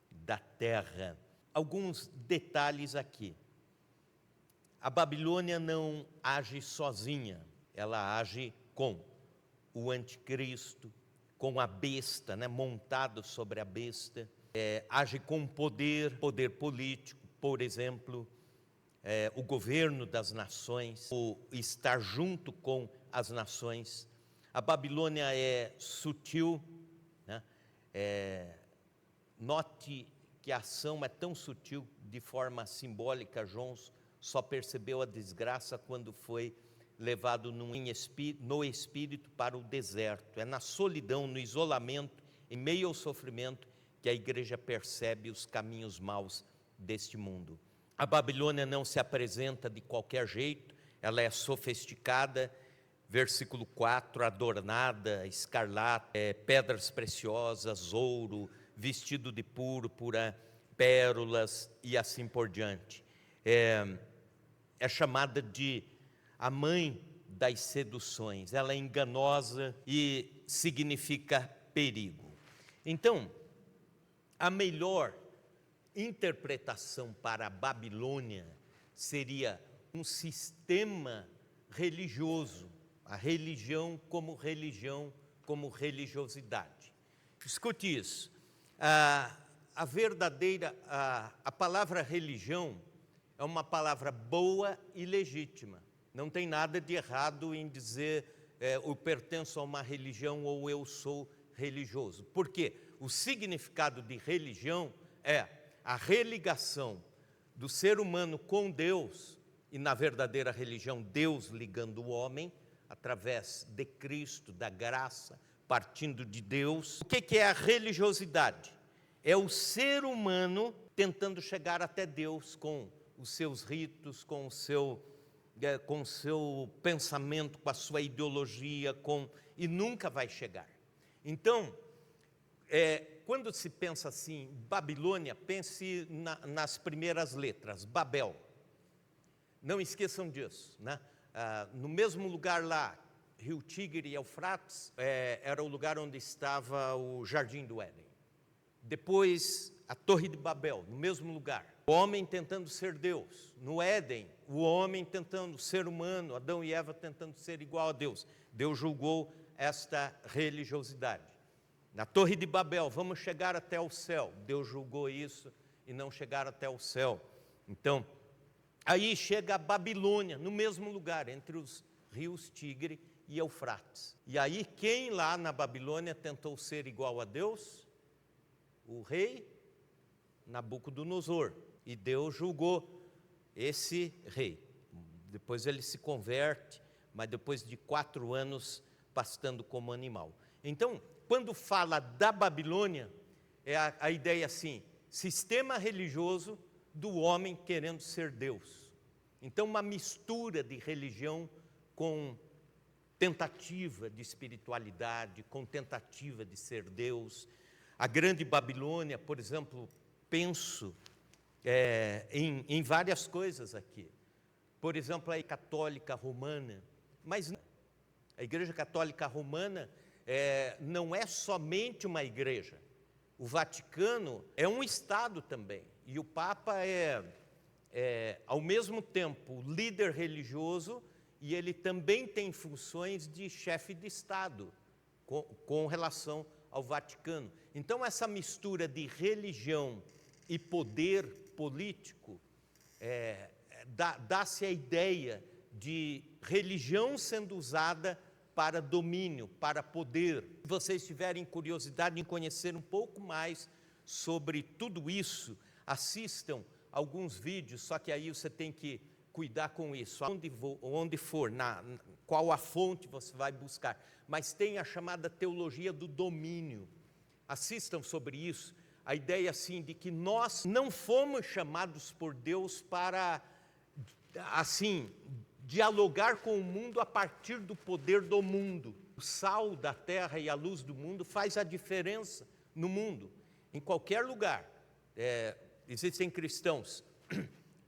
da terra. Alguns detalhes aqui. A Babilônia não age sozinha, ela age com o anticristo, com a besta, montado sobre a besta, age com poder político, por exemplo, o governo das nações, o estar junto com as nações, A Babilônia é sutil, né? Note que a ação é tão sutil, de forma simbólica. João só percebeu a desgraça quando foi levado no espírito para o deserto. É na solidão, no isolamento, em meio ao sofrimento, que a igreja percebe os caminhos maus deste mundo. A Babilônia não se apresenta de qualquer jeito, ela é sofisticada. Versículo 4, adornada, escarlate, pedras preciosas, ouro, vestido de púrpura, pérolas e assim por diante. É chamada de a mãe das seduções. Ela é enganosa e significa perigo. Então, a melhor interpretação para a Babilônia seria um sistema religioso, a religião, como religiosidade. Escute isso. A verdadeira, a palavra religião é uma palavra boa e legítima. Não tem nada de errado em dizer eu pertenço a uma religião ou eu sou religioso. Por quê? O significado de religião é a religação do ser humano com Deus, e na verdadeira religião, Deus ligando o homem, através de Cristo, da graça, partindo de Deus. O que é a religiosidade? É o ser humano tentando chegar até Deus com os seus ritos, com o seu pensamento, com a sua ideologia, e nunca vai chegar. Então, quando se pensa assim, Babilônia, pense nas primeiras letras, Babel. Não esqueçam disso, né? No mesmo lugar lá, Rio Tigre e Eufrates, era o lugar onde estava o Jardim do Éden. Depois, a Torre de Babel, no mesmo lugar. O homem tentando ser Deus. No Éden, o homem tentando ser humano, Adão e Eva tentando ser igual a Deus. Deus julgou esta religiosidade. Na Torre de Babel, vamos chegar até o céu. Deus julgou isso e não chegar até o céu. Então, aí chega a Babilônia, no mesmo lugar, entre os rios Tigre e Eufrates. E aí, quem lá na Babilônia tentou ser igual a Deus? O rei Nabucodonosor. E Deus julgou esse rei. Depois ele se converte, mas depois de 4 anos pastando como animal. Então, quando fala da Babilônia, é a ideia assim, sistema religioso do homem querendo ser Deus. Então, uma mistura de religião com tentativa de espiritualidade, com tentativa de ser Deus. A grande Babilônia, por exemplo, penso em várias coisas aqui. Por exemplo, a Igreja Católica Romana. Mas a Igreja Católica Romana não é somente uma igreja. O Vaticano é um Estado também. E o Papa ao mesmo tempo, líder religioso, e ele também tem funções de chefe de Estado, com relação ao Vaticano. Então, essa mistura de religião e poder político, dá-se a ideia de religião sendo usada para domínio, para poder. Se vocês tiverem curiosidade em conhecer um pouco mais sobre tudo isso, assistam alguns vídeos, só que aí você tem que cuidar com isso, onde for, qual a fonte você vai buscar. Mas tem a chamada teologia do domínio. Assistam sobre isso. A ideia assim de que nós não fomos chamados por Deus para, assim, dialogar com o mundo a partir do poder do mundo. O sal da terra e a luz do mundo faz a diferença no mundo, em qualquer lugar. Existem cristãos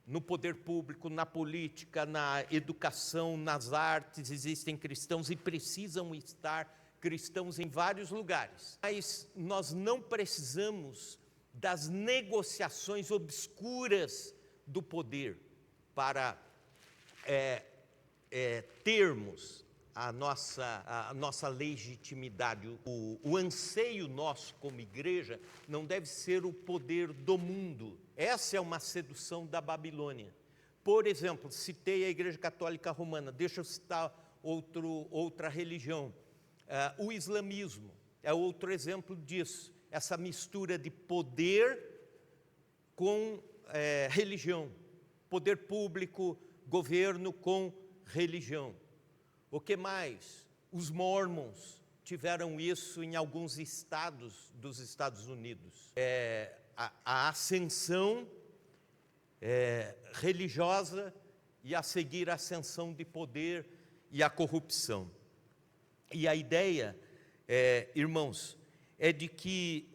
no poder público, na política, na educação, nas artes, existem cristãos e precisam estar cristãos em vários lugares. Mas nós não precisamos das negociações obscuras do poder para termos a nossa legitimidade. O anseio nosso como igreja não deve ser o poder do mundo. Essa é uma sedução da Babilônia. Por exemplo, citei a Igreja Católica Romana, deixa eu citar outra religião. O islamismo é outro exemplo disso, essa mistura de poder com religião, poder público, governo com religião. O que mais? Os mormons tiveram isso em alguns estados dos Estados Unidos. A ascensão religiosa e a seguir a ascensão de poder e a corrupção. E a ideia, irmãos, é de que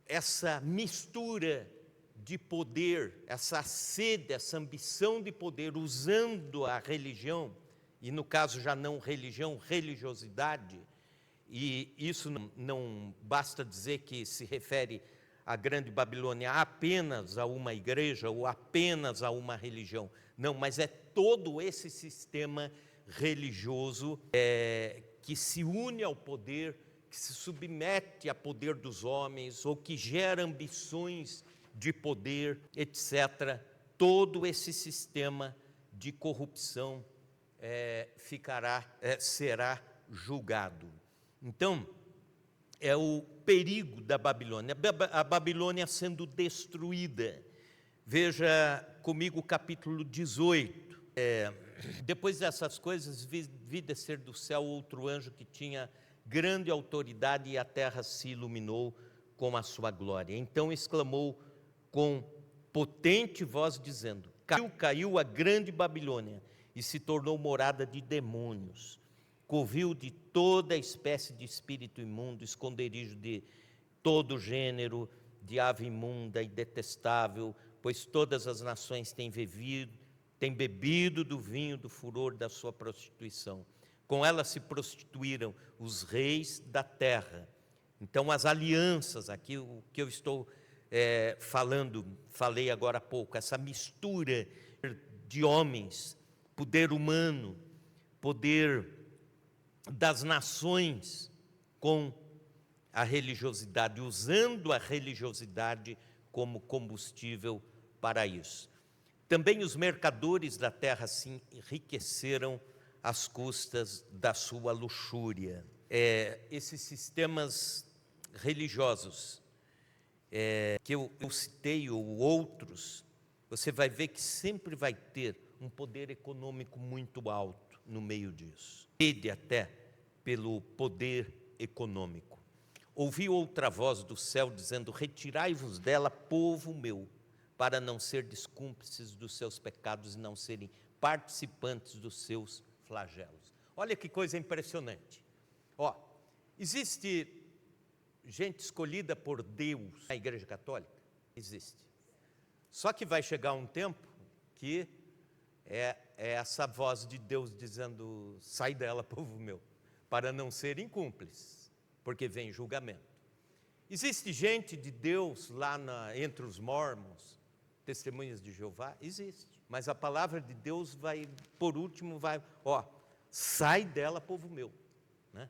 essa mistura de poder, essa sede, essa ambição de poder, usando a religião, e no caso já não religião, religiosidade, e isso não basta dizer que se refere à Grande Babilônia apenas a uma igreja ou apenas a uma religião, não, mas é todo esse sistema religioso que se une ao poder, que se submete ao poder dos homens, ou que gera ambições de poder, etc. Todo esse sistema de corrupção será julgado. Então, é o perigo da Babilônia, a Babilônia sendo destruída. Veja comigo o capítulo 18. Depois dessas coisas, vi descer do céu outro anjo que tinha grande autoridade, e a terra se iluminou com a sua glória. Então exclamou com potente voz, dizendo: caiu a grande Babilônia, e se tornou morada de demônios, covil de toda espécie de espírito imundo, esconderijo de todo gênero de ave imunda e detestável, pois todas as nações têm bebido do vinho do furor da sua prostituição. Com ela se prostituíram os reis da terra. Então, as alianças, aqui o que eu estou falei agora há pouco, essa mistura de homens, poder humano, poder das nações com a religiosidade, usando a religiosidade como combustível para isso. Também os mercadores da terra se enriqueceram às custas da sua luxúria. Esses sistemas religiosos que eu citei, ou outros, você vai ver que sempre vai ter um poder econômico muito alto no meio disso. Sede até pelo poder econômico. Ouvi outra voz do céu dizendo: retirai-vos dela, povo meu, para não serdes cúmplices dos seus pecados e não serem participantes dos seus flagelos. Olha que coisa impressionante. Existe gente escolhida por Deus na Igreja Católica? Existe. Só que vai chegar um tempo que é essa voz de Deus dizendo: sai dela, povo meu, para não serem cúmplices, porque vem julgamento. Existe gente de Deus lá entre os mormons, testemunhas de Jeová? Existe. Mas a palavra de Deus vai, por último, sai dela, povo meu. Né?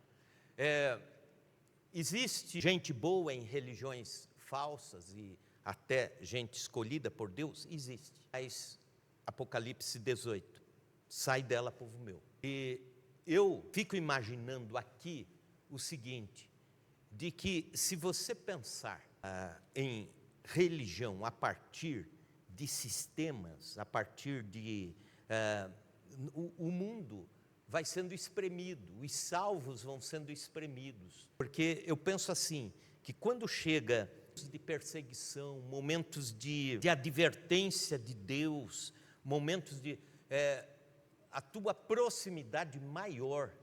Existe gente boa em religiões falsas e até gente escolhida por Deus? Existe. Mas Apocalipse 18, sai dela, povo meu. E eu fico imaginando aqui o seguinte, de que se você pensar em religião a partir de sistemas, a partir de... o mundo vai sendo espremido, os salvos vão sendo espremidos. Porque eu penso assim, que quando chega de perseguição, momentos de advertência de Deus, momentos de a tua proximidade maior,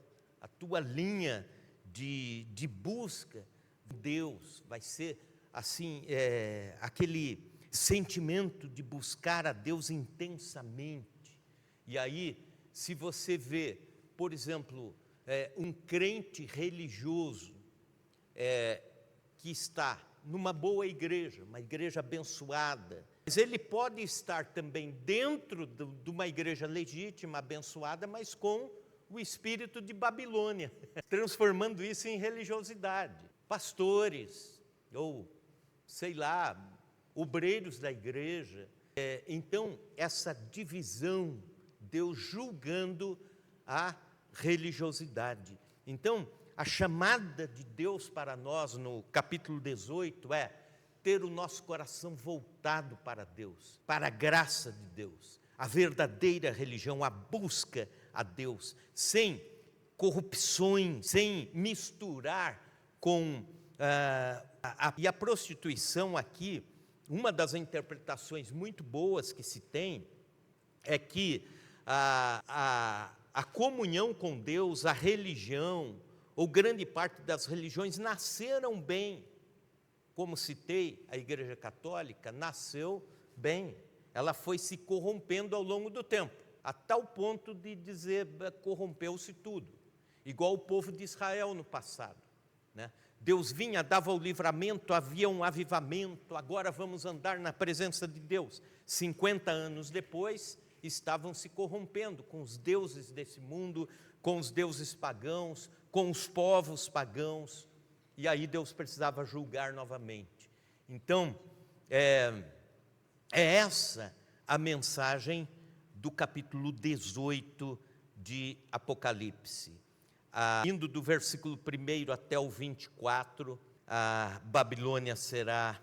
a tua linha de busca de Deus vai ser assim, aquele sentimento de buscar a Deus intensamente. E aí, se você vê, por exemplo, um crente religioso que está numa boa igreja, uma igreja abençoada, mas ele pode estar também dentro de uma igreja legítima, abençoada, mas com o espírito de Babilônia, transformando isso em religiosidade. Pastores, ou sei lá, obreiros da igreja. Então, essa divisão, Deus julgando a religiosidade. Então, a chamada de Deus para nós no capítulo 18 é ter o nosso coração voltado para Deus, para a graça de Deus, a verdadeira religião, a busca a Deus, sem corrupções, sem misturar com e a prostituição aqui. Uma das interpretações muito boas que se tem é que a comunhão com Deus, a religião, ou grande parte das religiões nasceram bem. Como citei, a Igreja Católica nasceu bem. Ela foi se corrompendo ao longo do tempo, a tal ponto de dizer, corrompeu-se tudo. Igual o povo de Israel no passado, né? Deus vinha, dava o livramento, havia um avivamento, agora vamos andar na presença de Deus. 50 anos depois, estavam se corrompendo com os deuses desse mundo, com os deuses pagãos, com os povos pagãos, e aí Deus precisava julgar novamente. Então, é essa a mensagem do capítulo 18 de Apocalipse. Indo do versículo 1 até o 24, a Babilônia será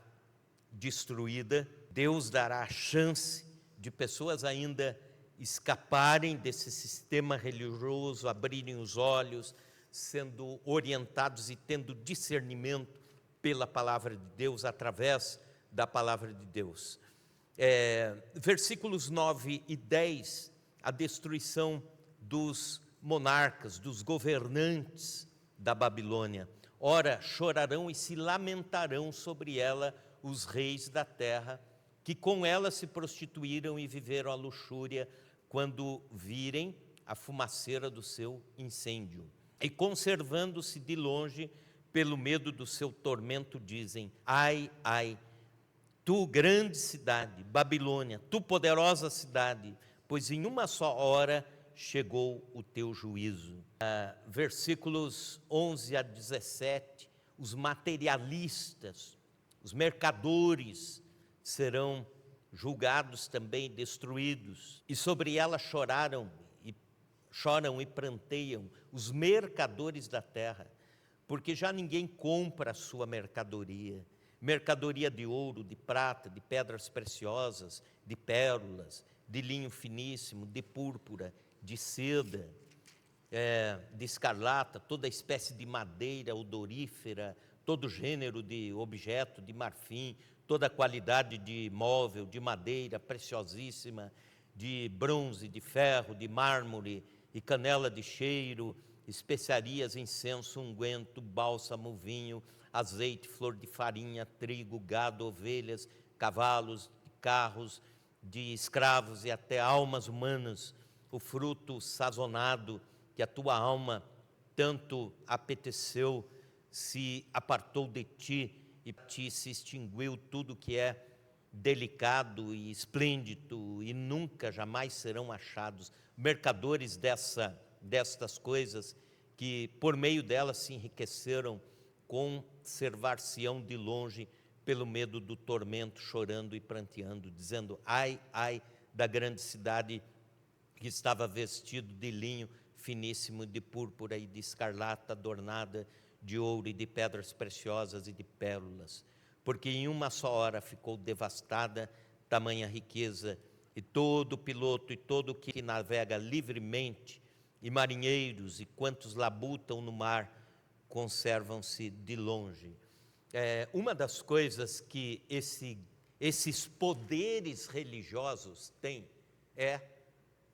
destruída. Deus dará a chance de pessoas ainda escaparem desse sistema religioso, abrirem os olhos, sendo orientados e tendo discernimento pela palavra de Deus, através da palavra de Deus. Versículos 9 e 10, a destruição dos monarcas, dos governantes da Babilônia. Ora, chorarão e se lamentarão sobre ela os reis da terra, que com ela se prostituíram e viveram a luxúria, quando virem a fumaceira do seu incêndio. E conservando-se de longe, pelo medo do seu tormento, dizem: ai, ai, tu grande cidade, Babilônia, tu poderosa cidade, pois em uma só hora chegou o teu juízo. Versículos 11 a 17, os materialistas, os mercadores serão julgados também, destruídos. E sobre ela choram e pranteiam os mercadores da terra, porque já ninguém compra a sua mercadoria, mercadoria de ouro, de prata, de pedras preciosas, de pérolas, de linho finíssimo, de púrpura, de seda, de escarlata, toda espécie de madeira odorífera, todo gênero de objeto, de marfim, toda qualidade de móvel, de madeira preciosíssima, de bronze, de ferro, de mármore e canela de cheiro, especiarias, incenso, unguento, bálsamo, vinho, azeite, flor de farinha, trigo, gado, ovelhas, cavalos, carros, de escravos e até almas humanas, o fruto sazonado que a tua alma tanto apeteceu, se apartou de ti e ti se extinguiu tudo que é delicado e esplêndido, e nunca, jamais serão achados mercadores destas coisas, que por meio delas se enriqueceram, conservar-se-ão de longe pelo medo do tormento, chorando e pranteando, dizendo: ai, ai da grande cidade, que estava vestido de linho finíssimo, de púrpura e de escarlata, adornada de ouro e de pedras preciosas e de pérolas, porque em uma só hora ficou devastada tamanha riqueza, e todo piloto e todo que navega livremente, e marinheiros e quantos labutam no mar, conservam-se de longe. Uma das coisas que esses poderes religiosos têm é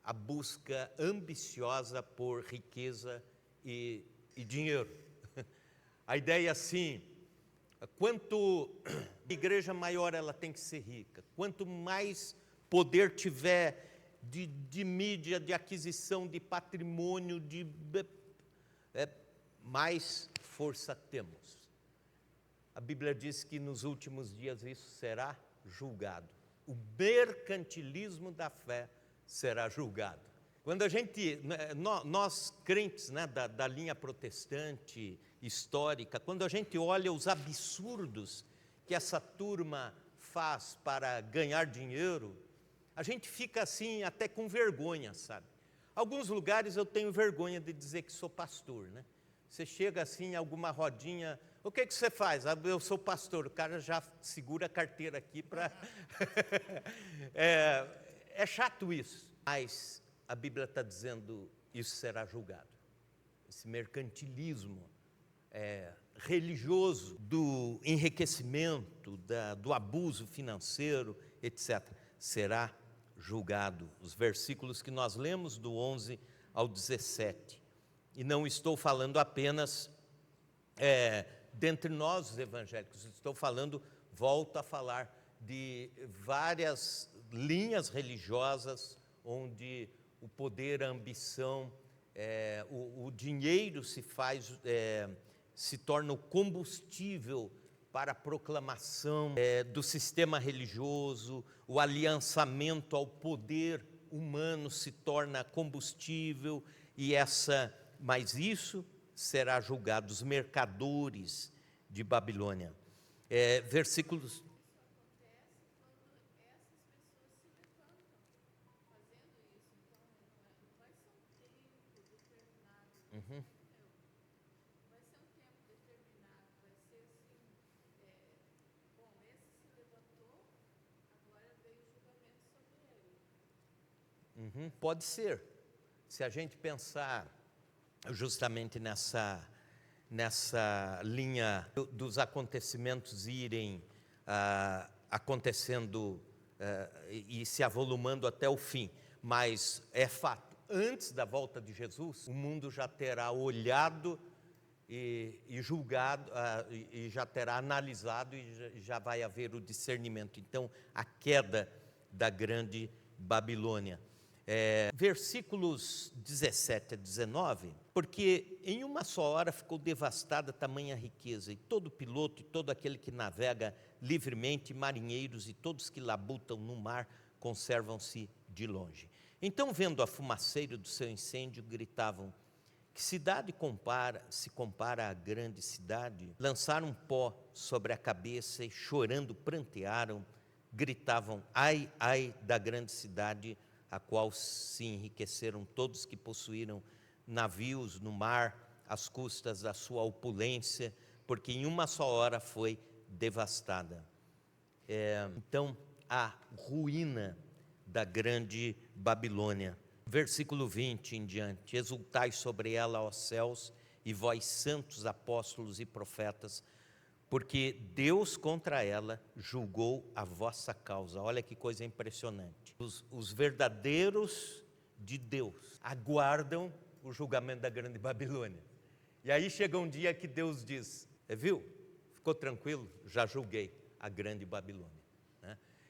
a busca ambiciosa por riqueza e dinheiro. A ideia é assim: quanto igreja maior ela tem que ser rica, quanto mais poder tiver de mídia, de aquisição, de patrimônio, mais força temos. A Bíblia diz que nos últimos dias isso será julgado. O mercantilismo da fé será julgado. Quando a gente, nós crentes, né, da linha protestante histórica, quando a gente olha os absurdos que essa turma faz para ganhar dinheiro, a gente fica assim até com vergonha, sabe? Alguns lugares eu tenho vergonha de dizer que sou pastor, né? Você chega assim em alguma rodinha, o que você faz? Ah, eu sou pastor, o cara já segura a carteira aqui para... é chato isso, mas a Bíblia está dizendo, isso será julgado. Esse mercantilismo religioso do enriquecimento, do abuso financeiro, etc., será julgado. Os versículos que nós lemos do 11 ao 17. E não estou falando apenas dentre nós os evangélicos, estou falando, volto a falar, de várias linhas religiosas onde o poder, a ambição, o dinheiro se torna o combustível para a proclamação do sistema religioso, o aliançamento ao poder humano se torna combustível, mas isso será julgado, os mercadores de Babilônia. Versículos... Uhum. Uhum. Pode ser, se a gente pensar justamente nessa linha dos acontecimentos irem acontecendo e se avolumando até o fim, mas é fato, antes da volta de Jesus, o mundo já terá olhado e julgado, e já terá analisado e já vai haver o discernimento. Então, a queda da grande Babilônia. Versículos 17 a 19, porque em uma só hora ficou devastada tamanha riqueza, e todo piloto e todo aquele que navega livremente, marinheiros e todos que labutam no mar, conservam-se de longe. Então, vendo a fumaceira do seu incêndio, gritavam: que cidade se compara à grande cidade? Lançaram pó sobre a cabeça e chorando prantearam, gritavam: ai, ai da grande cidade, a qual se enriqueceram todos que possuíram navios no mar, às custas da sua opulência, porque em uma só hora foi devastada. Então, a ruína da grande Babilônia. Versículo 20 em diante: exultai sobre ela, ó céus, e vós santos apóstolos e profetas, porque Deus contra ela julgou a vossa causa. Olha que coisa impressionante. Os verdadeiros de Deus aguardam o julgamento da grande Babilônia. E aí chega um dia que Deus diz: viu, ficou tranquilo, já julguei a grande Babilônia.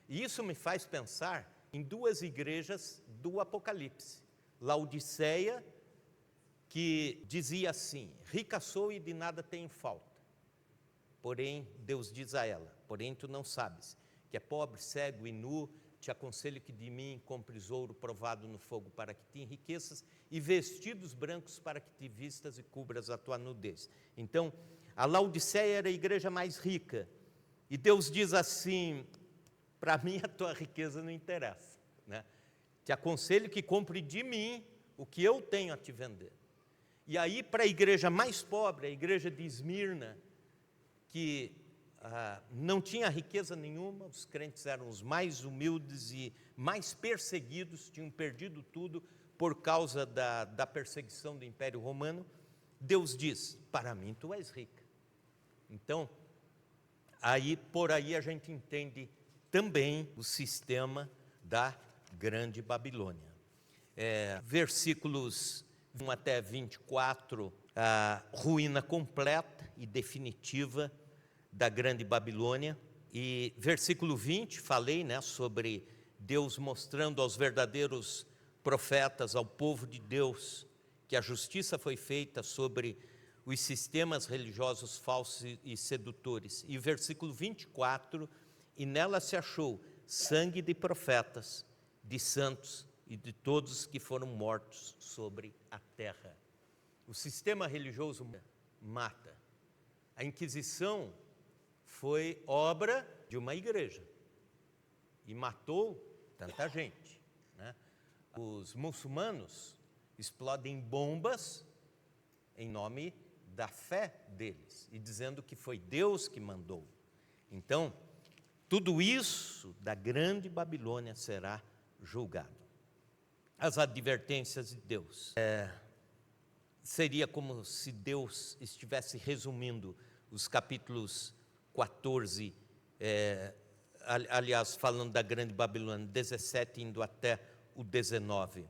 E isso me faz pensar em duas igrejas do Apocalipse. Laodiceia, que dizia assim: rica sou e de nada tenho falta. Porém, Deus diz a ela: porém tu não sabes que é pobre, cego e nu, te aconselho que de mim compres ouro provado no fogo para que te enriqueças e vestidos brancos para que te vistas e cubras a tua nudez. Então, a Laodiceia era a igreja mais rica. E Deus diz assim: para mim a tua riqueza não interessa, né? Te aconselho que compre de mim o que eu tenho a te vender. E aí, para a igreja mais pobre, a igreja de Esmirna, que não tinha riqueza nenhuma, os crentes eram os mais humildes e mais perseguidos, tinham perdido tudo por causa da perseguição do Império Romano. Deus diz: para mim tu és rica. Então, por aí a gente entende também o sistema da grande Babilônia. Versículos 1 até 24, a ruína completa e definitiva da grande Babilônia. E versículo 20, falei, sobre Deus mostrando aos verdadeiros profetas, ao povo de Deus, que a justiça foi feita sobre os sistemas religiosos falsos e sedutores. E versículo 24, e nela se achou sangue de profetas, de santos e de todos que foram mortos sobre a terra. O sistema religioso mata. A Inquisição foi obra de uma igreja e matou tanta gente, né? Os muçulmanos explodem bombas em nome da fé deles e dizendo que foi Deus que mandou. Então, tudo isso da grande Babilônia será julgado. As advertências de Deus. Seria como se Deus estivesse resumindo os capítulos 14, aliás, falando da grande Babilônia, 17 indo até o 19.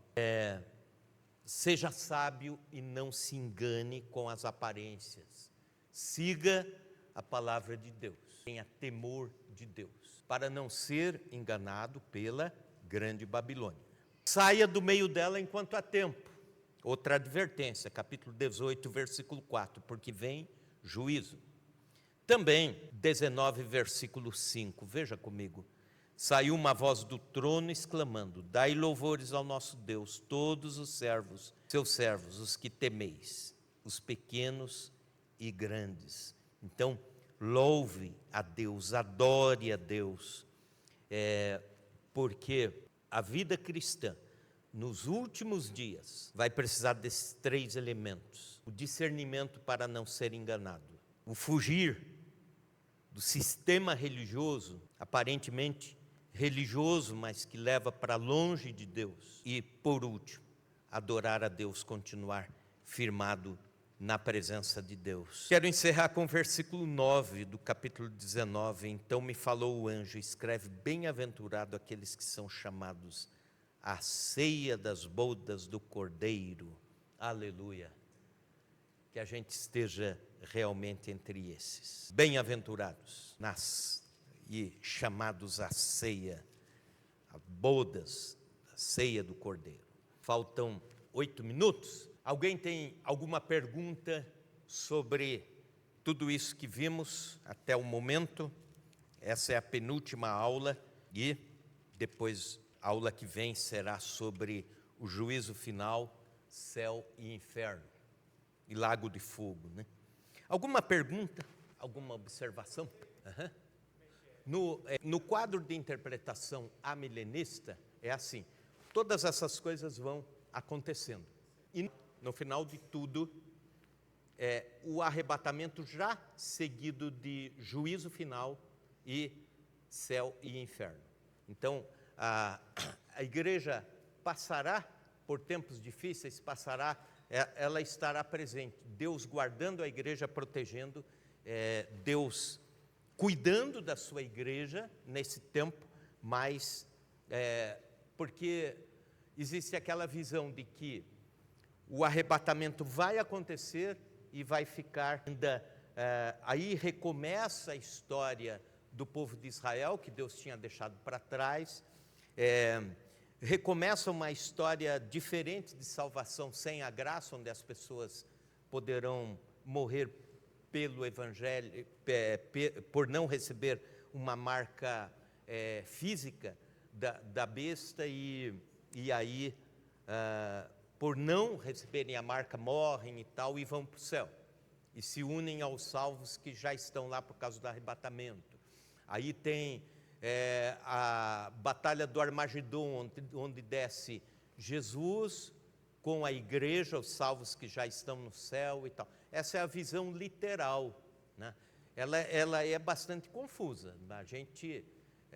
Seja sábio e não se engane com as aparências. Siga a palavra de Deus. Tenha temor de Deus, para não ser enganado pela grande Babilônia. Saia do meio dela enquanto há tempo. Outra advertência, capítulo 18, versículo 4, porque vem juízo. Também, 19, versículo 5, veja comigo. Saiu uma voz do trono exclamando: dai louvores ao nosso Deus, todos os servos, seus servos, os que temeis, os pequenos e grandes. Então, louve a Deus, adore a Deus, porque a vida cristã, nos últimos dias, vai precisar desses 3 elementos: o discernimento para não ser enganado, o fugir do sistema religioso, aparentemente religioso, mas que leva para longe de Deus, e, por último, adorar a Deus, continuar firmado na presença de Deus. Quero encerrar com o versículo 9 do capítulo 19. Então me falou o anjo: escreve, bem-aventurado aqueles que são chamados à ceia das bodas do Cordeiro. Aleluia. Que a gente esteja realmente entre esses. Bem-aventurados e chamados à ceia, a bodas, a ceia do Cordeiro. Faltam 8 minutos. Alguém tem alguma pergunta sobre tudo isso que vimos até o momento? Essa é a penúltima aula e depois a aula que vem será sobre o juízo final, céu e inferno e lago de fogo, né? Alguma pergunta? Alguma observação? No quadro de interpretação amilenista é assim: todas essas coisas vão acontecendo e no final de tudo o arrebatamento já seguido de juízo final e céu e inferno. Então a igreja passará por tempos difíceis, ela estará presente, Deus guardando a igreja, protegendo, Deus cuidando da sua igreja nesse tempo, mas porque existe aquela visão de que o arrebatamento vai acontecer e vai ficar ainda, aí recomeça a história do povo de Israel, que Deus tinha deixado para trás, recomeça uma história diferente de salvação sem a graça, onde as pessoas poderão morrer pelo Evangelho, por não receber uma marca física da besta, e aí, por não receberem a marca, morrem e tal, e vão para o céu, e se unem aos salvos que já estão lá por causa do arrebatamento. Aí tem a batalha do Armagedon, onde desce Jesus com a igreja, os salvos que já estão no céu e tal. Essa é a visão literal, né? Ela é bastante confusa. A gente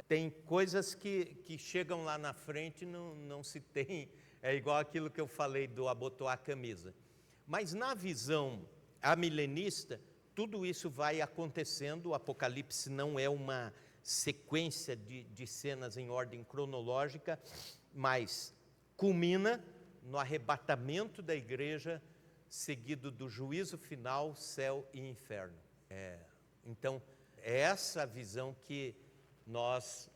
tem coisas que chegam lá na frente e não se tem. É igual aquilo que eu falei do abotoar a camisa. Mas na visão amilenista, tudo isso vai acontecendo. O Apocalipse não é uma sequência de cenas em ordem cronológica, mas culmina no arrebatamento da igreja, seguido do juízo final, céu e inferno. Então, é essa visão que nós,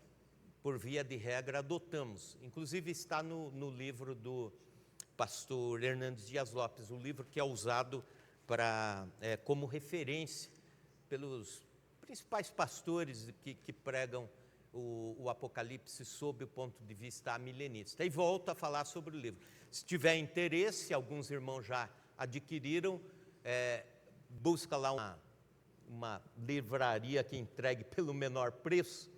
por via de regra, adotamos. Inclusive está no livro do pastor Hernandes Dias Lopes, o livro que é usado como referência pelos principais pastores que pregam o Apocalipse sob o ponto de vista amilenista. E volto a falar sobre o livro. Se tiver interesse, alguns irmãos já adquiriram, busca lá uma livraria que entregue pelo menor preço.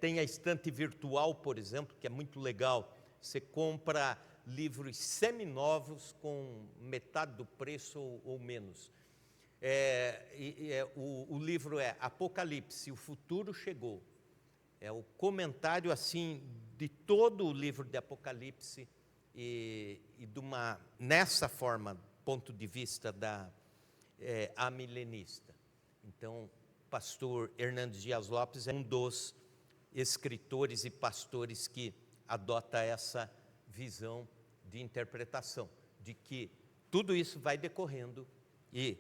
Tem a estante virtual, por exemplo, que é muito legal. Você compra livros seminovos com metade do preço ou menos. O livro é Apocalipse, o futuro chegou. É o comentário assim de todo o livro de Apocalipse e nessa forma, ponto de vista amilenista. Então, o pastor Hernandes Dias Lopes é um dos escritores e pastores que adota essa visão de interpretação, de que tudo isso vai decorrendo e,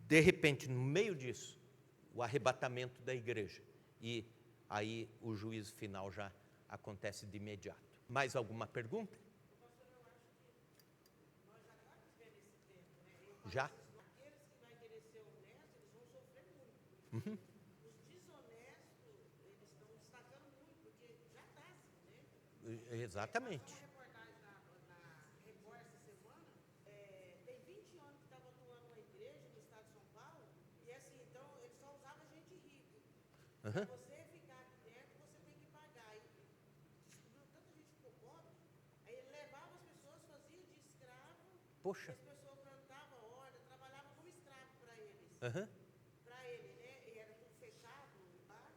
de repente, no meio disso, o arrebatamento da igreja. E aí o juízo final já acontece de imediato. Mais alguma pergunta? Pastor, eu acho que nós já estamos vendo esse tempo, né? Já? Aqueles que vai querer ser honestos, eles vão sofrer muito. Os desonestos, eles estão destacando muito, porque já está assim, né? Exatamente. Uma reportagem na Record essa semana, tem 20 anos que estava atuando uma igreja no estado de São Paulo, e assim, então ele só usava gente rica. Para você ficar aqui dentro, você tem que pagar. E descobriu tanta gente ficou pobre, aí ele levava as pessoas, fazia de escravo, Poxa. e as pessoas plantavam horta, trabalhavam como escravo para eles. Uhum. Para ele, né? E era tudo fechado lá.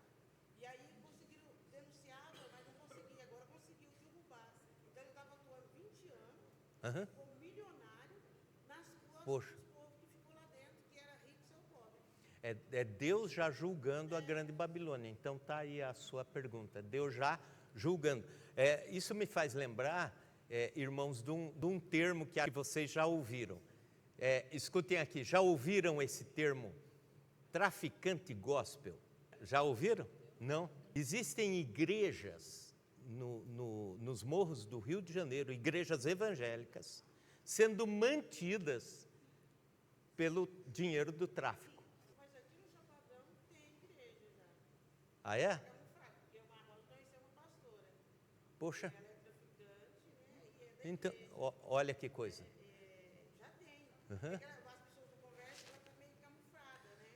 E aí conseguiram, denunciavam, mas não conseguia. Agora conseguiu derrubar. Então ele estava atuando 20 anos, Uhum. como milionário, nas costas Poxa. dos povos que ficou lá dentro, que era rico e seu pobre. É Deus já julgando a grande Babilônia. Então está aí a sua pergunta. Deus já julgando. Isso me faz lembrar, irmãos, de um termo que vocês já ouviram. Escutem aqui, já ouviram esse termo? Traficante gospel. Já ouviram? Não? Existem igrejas nos morros do Rio de Janeiro, igrejas evangélicas, sendo mantidas pelo dinheiro do tráfico. Mas aqui no Chapadão tem igreja já. Ah, é? É um fraco, porque o Marrone conheceu uma pastora. Poxa. Ela é traficante, né? E é da Então, igreja. olha que coisa. Já tem. Uhum. As pessoas não conversam, ela está meio camuflada, né?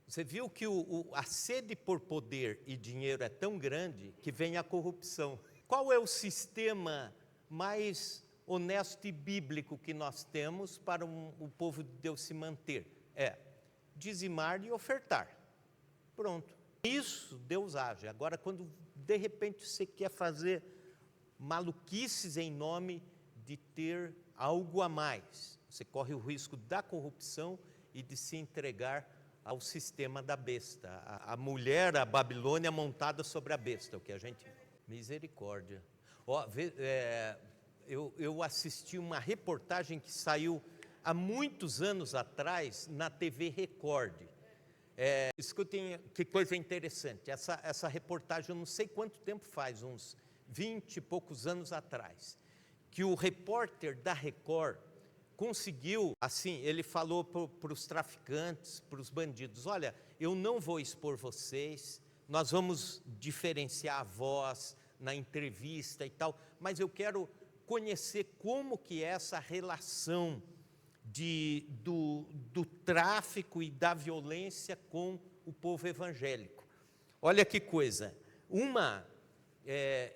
Você viu que a sede por poder e dinheiro é tão grande que vem a corrupção. Qual é o sistema mais honesto e bíblico que nós temos para o povo de Deus se manter? É dizimar e ofertar. Pronto. Isso Deus age. Agora, quando de repente você quer fazer maluquices em nome de ter algo a mais, você corre o risco da corrupção e de se entregar ao sistema da besta. A mulher, a Babilônia montada sobre a besta, o que a gente... Misericórdia. Eu assisti uma reportagem que saiu há muitos anos atrás na TV Record. Escutem que coisa interessante. Essa reportagem, eu não sei quanto tempo faz, uns 20 e poucos anos atrás, que o repórter da Record conseguiu, assim, ele falou para os traficantes, para os bandidos: olha, eu não vou expor vocês, nós vamos diferenciar a voz na entrevista e tal, mas eu quero conhecer como que é essa relação do tráfico e da violência com o povo evangélico. Olha que coisa,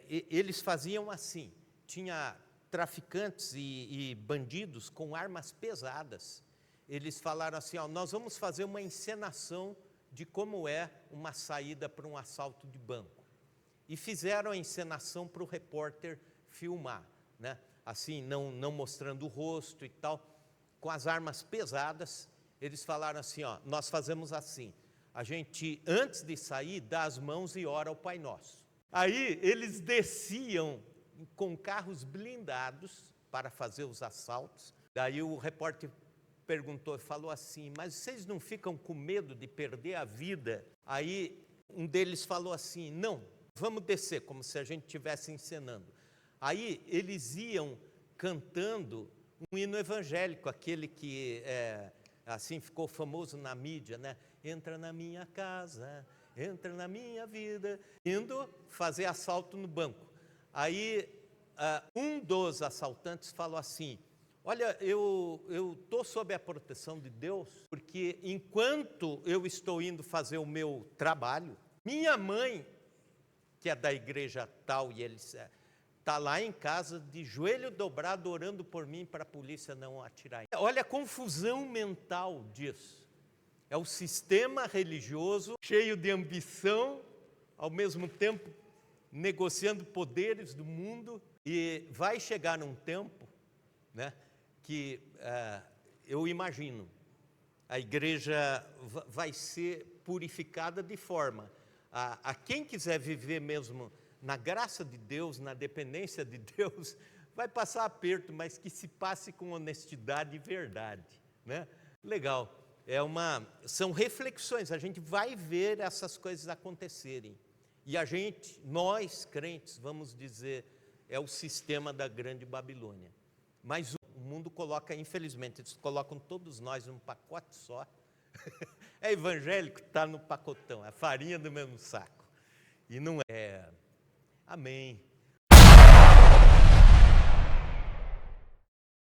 eles faziam assim, tinha traficantes e bandidos com armas pesadas. Eles falaram assim: nós vamos fazer uma encenação de como é uma saída para um assalto de banco. E fizeram a encenação para o repórter filmar, né? Assim, não mostrando o rosto e tal, com as armas pesadas. Eles falaram assim: nós fazemos assim, a gente, antes de sair, dá as mãos e ora ao Pai Nosso. Aí eles desciam com carros blindados para fazer os assaltos. Daí o repórter falou assim: mas vocês não ficam com medo de perder a vida? Aí um deles falou assim: não, vamos descer, como se a gente estivesse encenando. Aí eles iam cantando um hino evangélico, aquele que assim ficou famoso na mídia, né? Entra na minha casa, entra na minha vida, indo fazer assalto no banco. Aí um dos assaltantes falou assim: olha, eu estou sob a proteção de Deus, porque enquanto eu estou indo fazer o meu trabalho, minha mãe, que é da igreja tal, e ele está lá em casa, de joelho dobrado, orando por mim para a polícia não atirar. Olha a confusão mental disso. É o sistema religioso cheio de ambição, ao mesmo tempo negociando poderes do mundo, e vai chegar num tempo, né, que eu imagino, a igreja vai ser purificada de forma a quem quiser viver mesmo na graça de Deus, na dependência de Deus, vai passar aperto, mas que se passe com honestidade e verdade, né? Legal. São reflexões, a gente vai ver essas coisas acontecerem. E nós crentes, vamos dizer, é o sistema da grande Babilônia. Mas o mundo coloca, infelizmente, eles colocam todos nós num pacote só. É evangélico, está no pacotão, é farinha do mesmo saco. E não é. Amém.